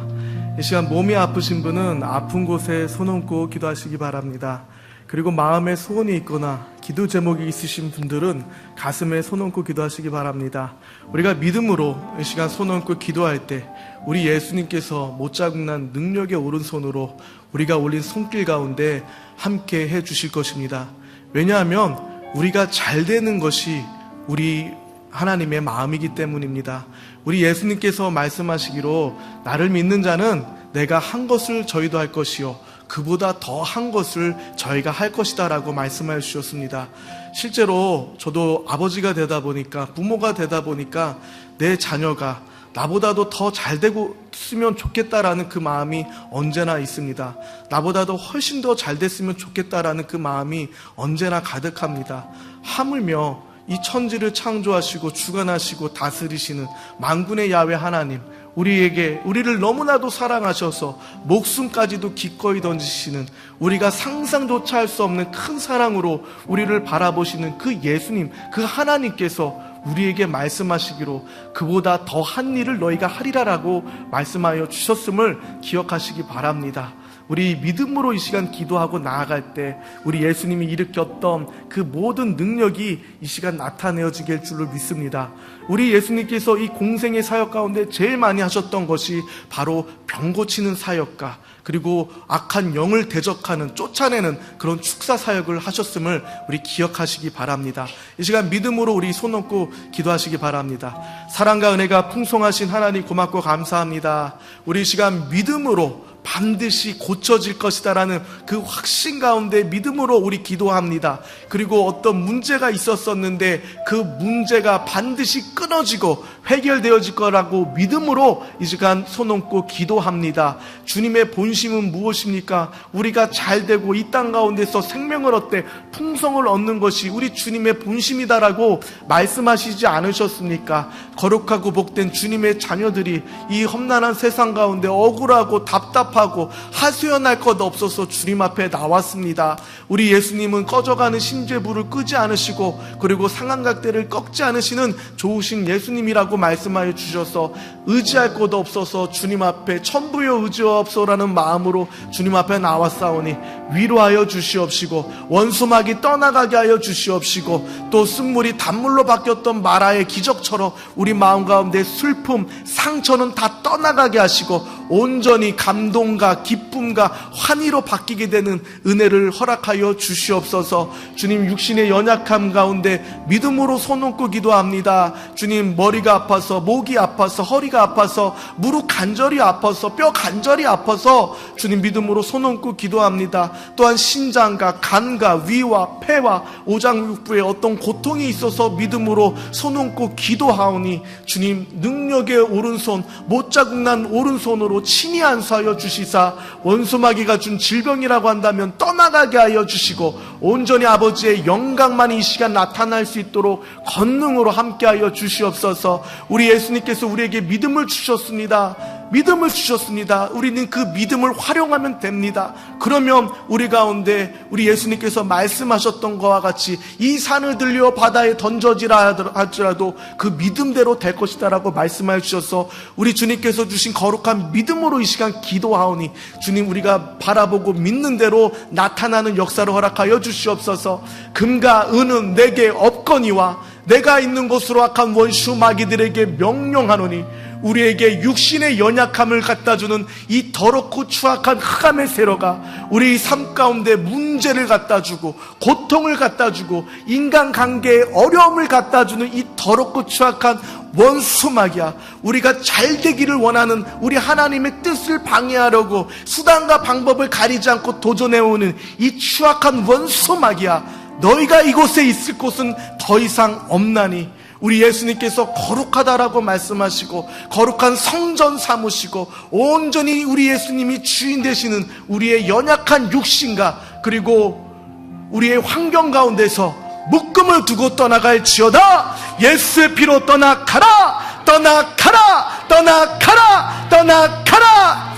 이 시간 몸이 아프신 분은 아픈 곳에 손 얹고 기도하시기 바랍니다. 그리고 마음에 소원이 있거나 기도 제목이 있으신 분들은 가슴에 손 얹고 기도하시기 바랍니다. 우리가 믿음으로 이 시간 손 얹고 기도할 때 우리 예수님께서 못자국난 능력의 오른손으로 우리가 올린 손길 가운데 함께 해 주실 것입니다. 왜냐하면 우리가 잘 되는 것이 우리 하나님의 마음이기 때문입니다. 우리 예수님께서 말씀하시기로 나를 믿는 자는 내가 한 것을 저희도 할 것이요 그보다 더 한 것을 저희가 할 것이다 라고 말씀해 주셨습니다. 실제로 저도 아버지가 되다 보니까 부모가 되다 보니까 내 자녀가 나보다도 더 잘 되고 있으면 좋겠다라는 그 마음이 언제나 있습니다. 나보다도 훨씬 더 잘 됐으면 좋겠다라는 그 마음이 언제나 가득합니다. 하물며 이 천지를 창조하시고 주관하시고 다스리시는 만군의 야훼 하나님, 우리를 너무나도 사랑하셔서 목숨까지도 기꺼이 던지시는, 우리가 상상조차 할 수 없는 큰 사랑으로 우리를 바라보시는 그 예수님, 그 하나님께서 우리에게 말씀하시기로 그보다 더한 일을 너희가 하리라라고 말씀하여 주셨음을 기억하시기 바랍니다. 우리 믿음으로 이 시간 기도하고 나아갈 때 우리 예수님이 일으켰던 그 모든 능력이 이 시간 나타내어지게 될 줄로 믿습니다. 우리 예수님께서 이 공생의 사역 가운데 제일 많이 하셨던 것이 바로 병 고치는 사역과 그리고 악한 영을 대적하는, 쫓아내는 그런 축사 사역을 하셨음을 우리 기억하시기 바랍니다. 이 시간 믿음으로 우리 손 얹고 기도하시기 바랍니다. 사랑과 은혜가 풍성하신 하나님 고맙고 감사합니다. 우리 이 시간 믿음으로 반드시 고쳐질 것이다라는 그 확신 가운데 믿음으로 우리 기도합니다. 그리고 어떤 문제가 있었었는데 그 문제가 반드시 끊어지고 해결되어질 거라고 믿음으로 이 시간 손 얹고 기도합니다. 주님의 본심은 무엇입니까? 우리가 잘되고 이 땅 가운데서 생명을 얻되 풍성을 얻는 것이 우리 주님의 본심이다라고 말씀하시지 않으셨습니까? 거룩하고 복된 주님의 자녀들이 이 험난한 세상 가운데 억울하고 답답하고 하소연할 것 없어서 주님 앞에 나왔습니다. 우리 예수님은 꺼져가는 심재불을 끄지 않으시고 그리고 상한각대를 꺾지 않으시는 좋으신 예수님이라고 말씀하여 주셔서 의지할 것 없어서 주님 앞에 천부여 의지없소라는 마음으로 주님 앞에 나왔사오니 위로하여 주시옵시고 원수막이 떠나가게 하여 주시옵시고 또 쓴물이 단물로 바뀌었던 마라의 기적처럼 우리 마음 가운데 슬픔, 상처는 다 떠나가게 하시고 온전히 감동과 기쁨과 환희로 바뀌게 되는 은혜를 허락하여 주시옵소서. 주님, 육신의 연약함 가운데 믿음으로 손 얹고 기도합니다. 주님, 머리가 아파서, 목이 아파서, 허리가 아파서, 무릎 관절이 아파서, 뼈 관절이 아파서 주님 믿음으로 손 얹고 기도합니다. 또한 신장과 간과 위와 폐와 오장육부에 어떤 고통이 있어서 믿음으로 손 얹고 기도하오니 주님, 능력의 오른손, 못자국난 오른손으로 친히 안수하여 주시사 원수마귀가 준 질병이라고 한다면 떠나가게 하여 주시고 온전히 아버지의 영광만이 이 시간 나타날 수 있도록 권능으로 함께하여 주시옵소서. 우리 예수님께서 우리에게 믿음을 주셨습니다. 믿음을 주셨습니다. 우리는 그 믿음을 활용하면 됩니다. 그러면 우리 가운데 우리 예수님께서 말씀하셨던 것과 같이 이 산을 들려 바다에 던져지라 할지라도 그 믿음대로 될 것이다 라고 말씀하여 주셔서 우리 주님께서 주신 거룩한 믿음으로 이 시간 기도하오니 주님, 우리가 바라보고 믿는 대로 나타나는 역사를 허락하여 주시옵소서. 금과 은은 내게 없거니와 내가 있는 곳으로 악한 원수 마귀들에게 명령하노니 우리에게 육신의 연약함을 갖다주는 이 더럽고 추악한 흑암의 세력가 우리 삶 가운데 문제를 갖다주고 고통을 갖다주고 인간관계에 어려움을 갖다주는 이 더럽고 추악한 원수마귀야, 우리가 잘되기를 원하는 우리 하나님의 뜻을 방해하려고 수단과 방법을 가리지 않고 도전해오는 이 추악한 원수마귀야, 너희가 이곳에 있을 곳은 더 이상 없나니 우리 예수님께서 거룩하다라고 말씀하시고 거룩한 성전 삼으시고 온전히 우리 예수님이 주인 되시는 우리의 연약한 육신과 그리고 우리의 환경 가운데서 묶음을 두고 떠나갈지어다. 예수의 피로 떠나가라, 떠나가라, 떠나가라, 떠나가라.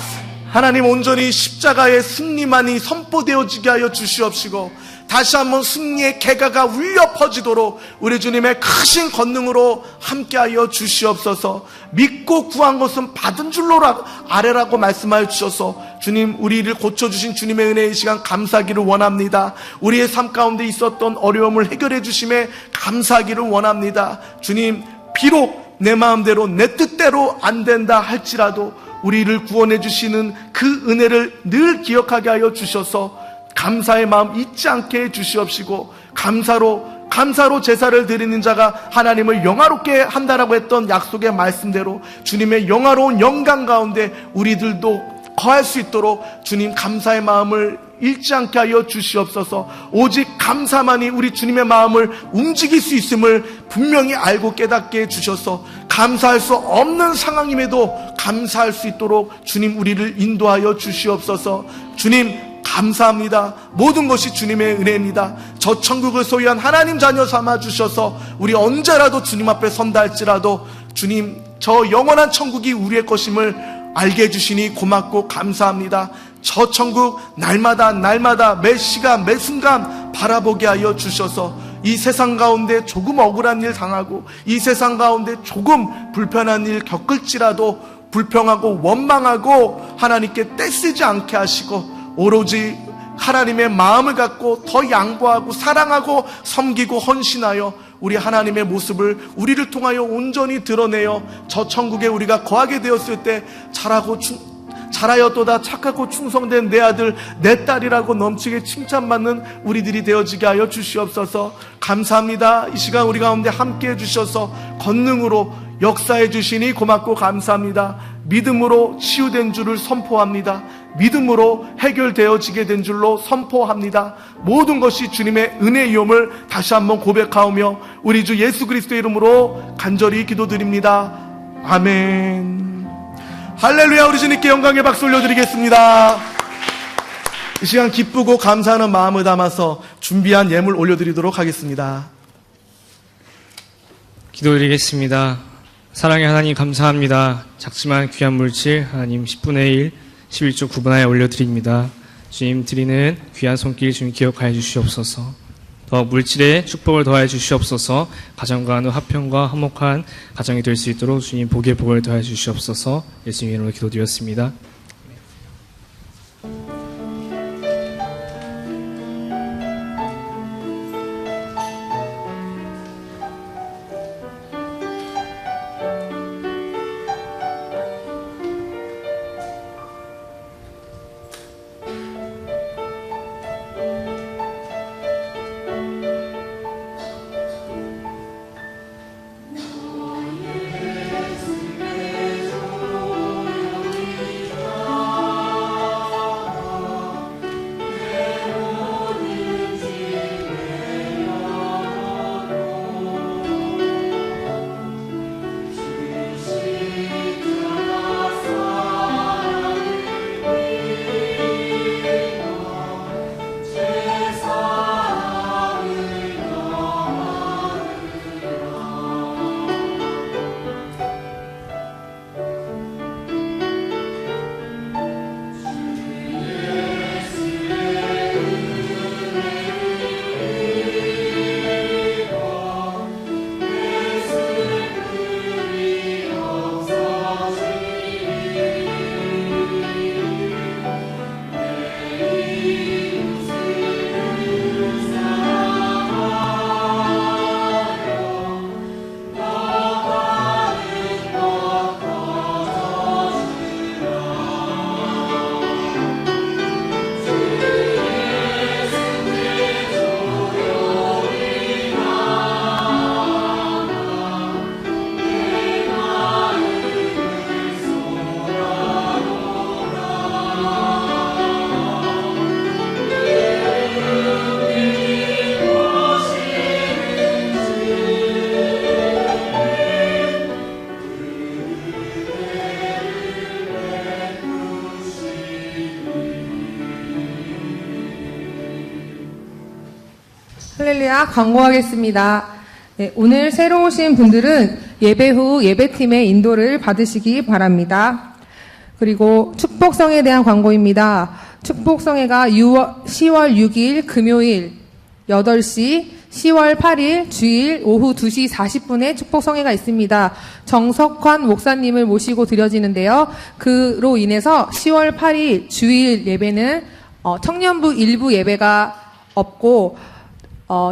하나님, 온전히 십자가의 승리만이 선포되어지게 하여 주시옵시고 다시 한번 승리의 개가가 울려 퍼지도록 우리 주님의 크신 권능으로 함께하여 주시옵소서. 믿고 구한 것은 받은 줄로 아래라고 말씀하여 주셔서 주님, 우리를 고쳐주신 주님의 은혜의 시간 감사하기를 원합니다. 우리의 삶 가운데 있었던 어려움을 해결해 주심에 감사하기를 원합니다. 주님, 비록 내 마음대로 내 뜻대로 안 된다 할지라도 우리를 구원해 주시는 그 은혜를 늘 기억하게 하여 주셔서 감사의 마음 잊지 않게 해주시옵시고 감사로 제사를 드리는 자가 하나님을 영화롭게 한다라고 했던 약속의 말씀대로 주님의 영화로운 영광 가운데 우리들도 거할 수 있도록 주님, 감사의 마음을 잃지 않게 하여 주시옵소서. 오직 감사만이 우리 주님의 마음을 움직일 수 있음을 분명히 알고 깨닫게 해주셔서 감사할 수 없는 상황임에도 감사할 수 있도록 주님, 우리를 인도하여 주시옵소서. 주님, 감사합니다. 모든 것이 주님의 은혜입니다. 저 천국을 소유한 하나님 자녀 삼아 주셔서 우리 언제라도 주님 앞에 선다 할지라도 주님, 저 영원한 천국이 우리의 것임을 알게 해주시니 고맙고 감사합니다. 저 천국 날마다 매 시간 매 순간 바라보게 하여 주셔서 이 세상 가운데 조금 억울한 일 당하고 이 세상 가운데 조금 불편한 일 겪을지라도 불평하고 원망하고 하나님께 떼쓰지 않게 하시고 오로지 하나님의 마음을 갖고 더 양보하고 사랑하고 섬기고 헌신하여 우리 하나님의 모습을 우리를 통하여 온전히 드러내어 저 천국에 우리가 거하게 되었을 때 잘하였도다 착하고 충성된 내 아들 내 딸이라고 넘치게 칭찬받는 우리들이 되어지게 하여 주시옵소서. 감사합니다. 이 시간 우리 가운데 함께해 주셔서 권능으로 역사해 주시니 고맙고 감사합니다. 믿음으로 치유된 줄을 선포합니다. 믿음으로 해결되어지게 된 줄로 선포합니다. 모든 것이 주님의 은혜이옴을 다시 한번 고백하오며 우리 주 예수 그리스도의 이름으로 간절히 기도드립니다. 아멘. 할렐루야. 우리 주님께 영광의 박수 올려드리겠습니다. 이 시간 기쁘고 감사하는 마음을 담아서 준비한 예물 올려드리도록 하겠습니다. 기도드리겠습니다. 사랑의 하나님 감사합니다. 작지만 귀한 물질 하나님 10분의 1, 11조 9분하에 올려드립니다. 주님 드리는 귀한 손길 주님 기억하여 주시옵소서. 더 물질에 축복을 더하여 주시옵소서. 가정과 화평과 화목한 가정이 될 수 있도록 주님 복의 복을 더하여 주시옵소서. 예수님 이름으로 기도드렸습니다. 할렐루야. 광고하겠습니다. 네, 오늘 새로 오신 분들은 예배 후 예배팀의 인도를 받으시기 바랍니다. 그리고 축복성에 대한 광고입니다. 축복성회가 10월 6일 금요일 8시, 10월 8일 주일 오후 2시 40분에 축복성회가 있습니다. 정석환 목사님을 모시고 드려지는데요. 그로 인해서 10월 8일 주일 예배는 청년부 일부 예배가 없고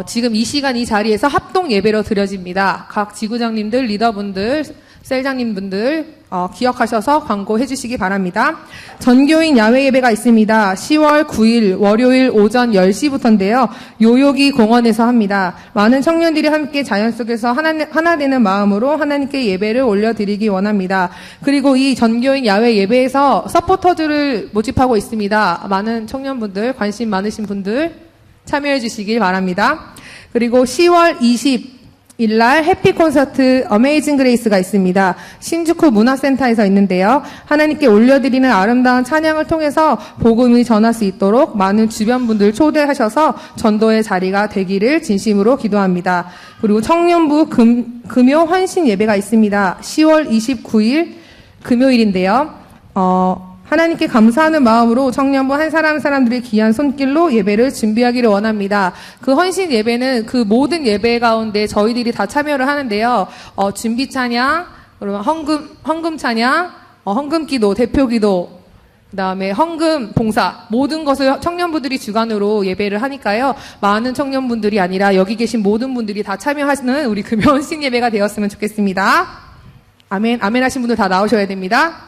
지금 이 시간 이 자리에서 합동 예배로 드려집니다. 각 지구장님들, 리더분들, 셀장님분들 기억하셔서 광고해 주시기 바랍니다. 전교인 야외 예배가 있습니다. 10월 9일 월요일 오전 10시부터인데요. 요요기 공원에서 합니다. 많은 청년들이 함께 자연 속에서 하나 되는 마음으로 하나님께 예배를 올려드리기 원합니다. 그리고 이 전교인 야외 예배에서 서포터들을 모집하고 있습니다. 많은 청년분들, 관심 많으신 분들 참여해 주시길 바랍니다. 그리고 10월 20일 날 해피 콘서트 어메이징 그레이스가 있습니다. 신주쿠 문화센터에서 있는데요. 하나님께 올려드리는 아름다운 찬양을 통해서 복음이 전할 수 있도록 많은 주변 분들 초대하셔서 전도의 자리가 되기를 진심으로 기도합니다. 그리고 청년부 금요 환신 예배가 있습니다. 10월 29일 금요일인데요. 하나님께 감사하는 마음으로 청년부 한 사람들의 귀한 손길로 예배를 준비하기를 원합니다. 그 헌신 예배는 그 모든 예배 가운데 저희들이 다 참여를 하는데요. 준비 찬양, 그러면 헌금 찬양, 헌금 기도, 대표 기도, 그다음에 헌금, 봉사 모든 것을 청년부들이 주관으로 예배를 하니까요. 많은 청년분들이 아니라 여기 계신 모든 분들이 다 참여하시는 우리 금요일식 예배가 되었으면 좋겠습니다. 아멘. 아멘 하신 분들 다 나오셔야 됩니다.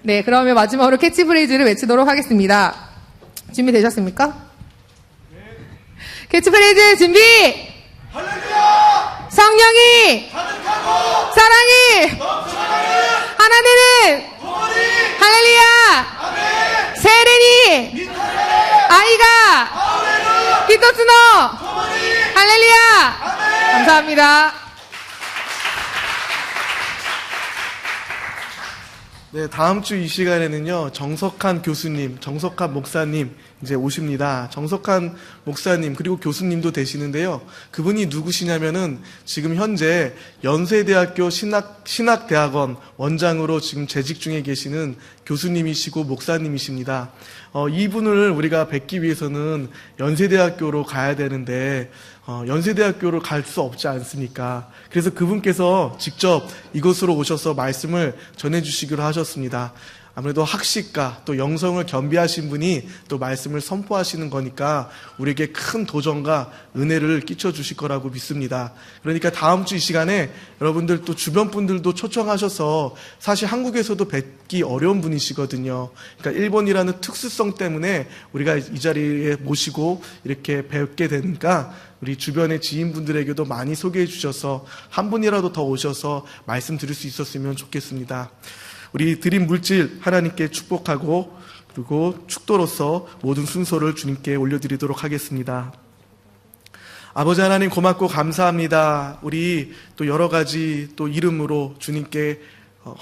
네, 그러면 마지막으로 캐치프레이즈를 외치도록 하겠습니다. 준비되셨습니까? 캐치프레이즈 준비! 할렐루야! 성령이 가득하고 사랑이 하나님은 할렐루야! 세레니 아이가 히토츠노 할렐루야! 감사합니다. 네, 다음 주 이 시간에는요, 정석한 교수님, 정석한 목사님 이제 오십니다. 정석한 목사님 그리고 교수님도 되시는데요. 그분이 누구시냐면은 지금 현재 연세대학교 신학대학원 원장으로 지금 재직 중에 계시는 교수님이시고 목사님이십니다. 이분을 우리가 뵙기 위해서는 연세대학교로 가야 되는데 연세대학교를 갈 수 없지 않습니까? 그래서 그분께서 직접 이곳으로 오셔서 말씀을 전해주시기로 하셨습니다. 아무래도 학식과 또 영성을 겸비하신 분이 또 말씀을 선포하시는 거니까 우리에게 큰 도전과 은혜를 끼쳐주실 거라고 믿습니다. 그러니까 다음 주 이 시간에 여러분들 또 주변 분들도 초청하셔서 사실 한국에서도 뵙기 어려운 분이시거든요. 그러니까 일본이라는 특수성 때문에 우리가 이 자리에 모시고 이렇게 뵙게 되니까 우리 주변의 지인분들에게도 많이 소개해 주셔서 한 분이라도 더 오셔서 말씀 드릴 수 있었으면 좋겠습니다. 우리 드린 물질 하나님께 축복하고 그리고 축도로서 모든 순서를 주님께 올려드리도록 하겠습니다. 아버지 하나님 고맙고 감사합니다. 우리 또 여러 가지 또 이름으로 주님께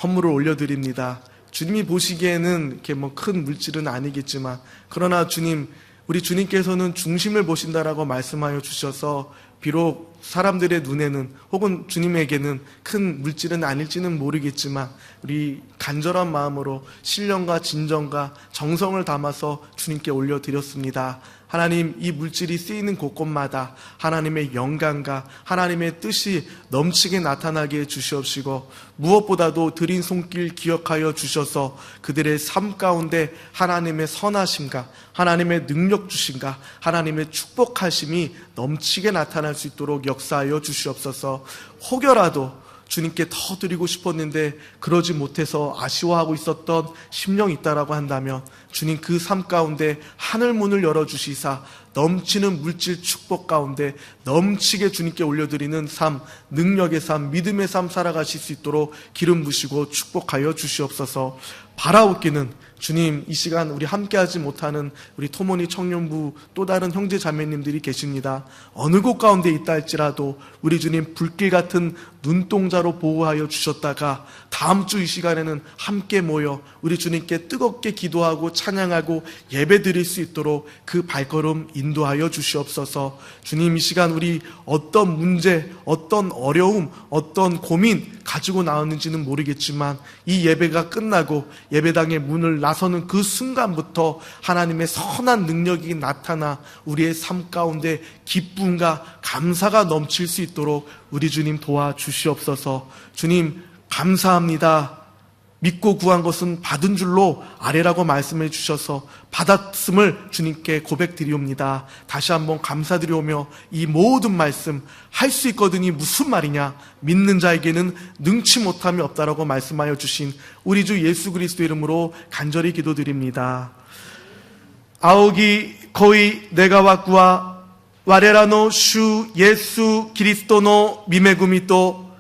헌물을 올려드립니다. 주님이 보시기에는 이렇게 뭐 큰 물질은 아니겠지만 그러나 주님, 우리 주님께서는 중심을 보신다라고 말씀하여 주셔서 비록 사람들의 눈에는 혹은 주님에게는 큰 물질은 아닐지는 모르겠지만 우리 간절한 마음으로 신령과 진정과 정성을 담아서 주님께 올려드렸습니다. 하나님, 이 물질이 쓰이는 곳곳마다 하나님의 영광과 하나님의 뜻이 넘치게 나타나게 해주시옵시고 무엇보다도 드린 손길 기억하여 주셔서 그들의 삶 가운데 하나님의 선하심과 하나님의 능력 주심과 하나님의 축복하심이 넘치게 나타날 수 있도록 역사하여 주시옵소서. 혹여라도 주님께 더 드리고 싶었는데 그러지 못해서 아쉬워하고 있었던 심령이 있다라고 한다면 주님 그 삶 가운데 하늘 문을 열어주시사 넘치는 물질 축복 가운데 넘치게 주님께 올려드리는 삶, 능력의 삶, 믿음의 삶 살아가실 수 있도록 기름 부시고 축복하여 주시옵소서. 바라옵기는 주님, 이 시간 우리 함께하지 못하는 우리 토모니 청년부 또 다른 형제 자매님들이 계십니다. 어느 곳 가운데 있다 할지라도 우리 주님 불길 같은 눈동자로 보호하여 주셨다가 다음 주 이 시간에는 함께 모여 우리 주님께 뜨겁게 기도하고 찬양하고 예배 드릴 수 있도록 그 발걸음 인도하여 주시옵소서. 주님, 이 시간 우리 어떤 문제, 어떤 어려움, 어떤 고민 가지고 나왔는지는 모르겠지만 이 예배가 끝나고 예배당의 문을 나서는 그 순간부터 하나님의 선한 능력이 나타나 우리의 삶 가운데 기쁨과 감사가 넘칠 수 있도록 우리 주님 도와주시옵소서. 주님 감사합니다. 믿고 구한 것은 받은 줄로 아뢰라고 말씀해 주셔서 받았음을 주님께 고백드리옵니다. 다시 한번 감사드리오며 이 모든 말씀 할 수 있거든이 무슨 말이냐, 믿는 자에게는 능치 못함이 없다라고 말씀하여 주신 우리 주 예수 그리스도 이름으로 간절히 기도드립니다. 아오기 거의 내가 왔구와 와레라노 슈 예수 그리스도노 미메구미또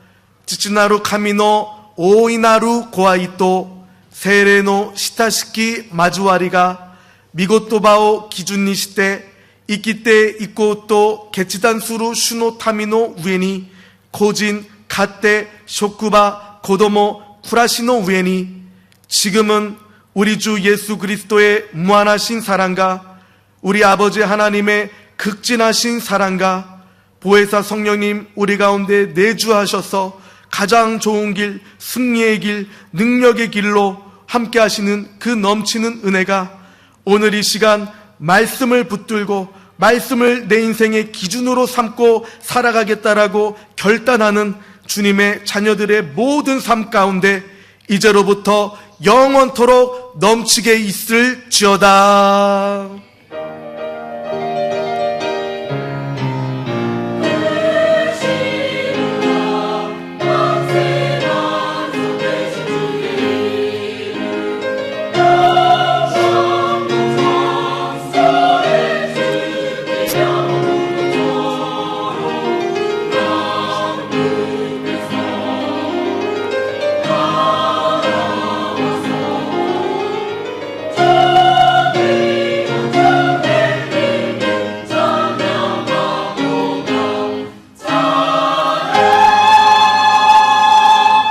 지츠나루 카미노 오이나루 고아이또 세레노 시타시키 마주와리가 미고토바오 기준니시테 이키테 이코토 게치단수루 슈노 타미노 우에니 고진 가테 쇼쿠바 고도모 쿠라시노 우에니 지금은 우리 주 예수 그리스도의 무한하신 사랑과 우리 아버지 하나님의 극진하신 사랑과 보혜사 성령님 우리 가운데 내주하셔서 가장 좋은 길, 승리의 길, 능력의 길로 함께 하시는 그 넘치는 은혜가 오늘 이 시간 말씀을 붙들고 말씀을 내 인생의 기준으로 삼고 살아가겠다라고 결단하는 주님의 자녀들의 모든 삶 가운데 이제로부터 영원토록 넘치게 있을지어다.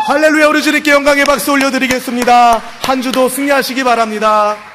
할렐루야. 우리 주님께 영광의 박수 올려드리겠습니다. 한 주도 승리하시기 바랍니다.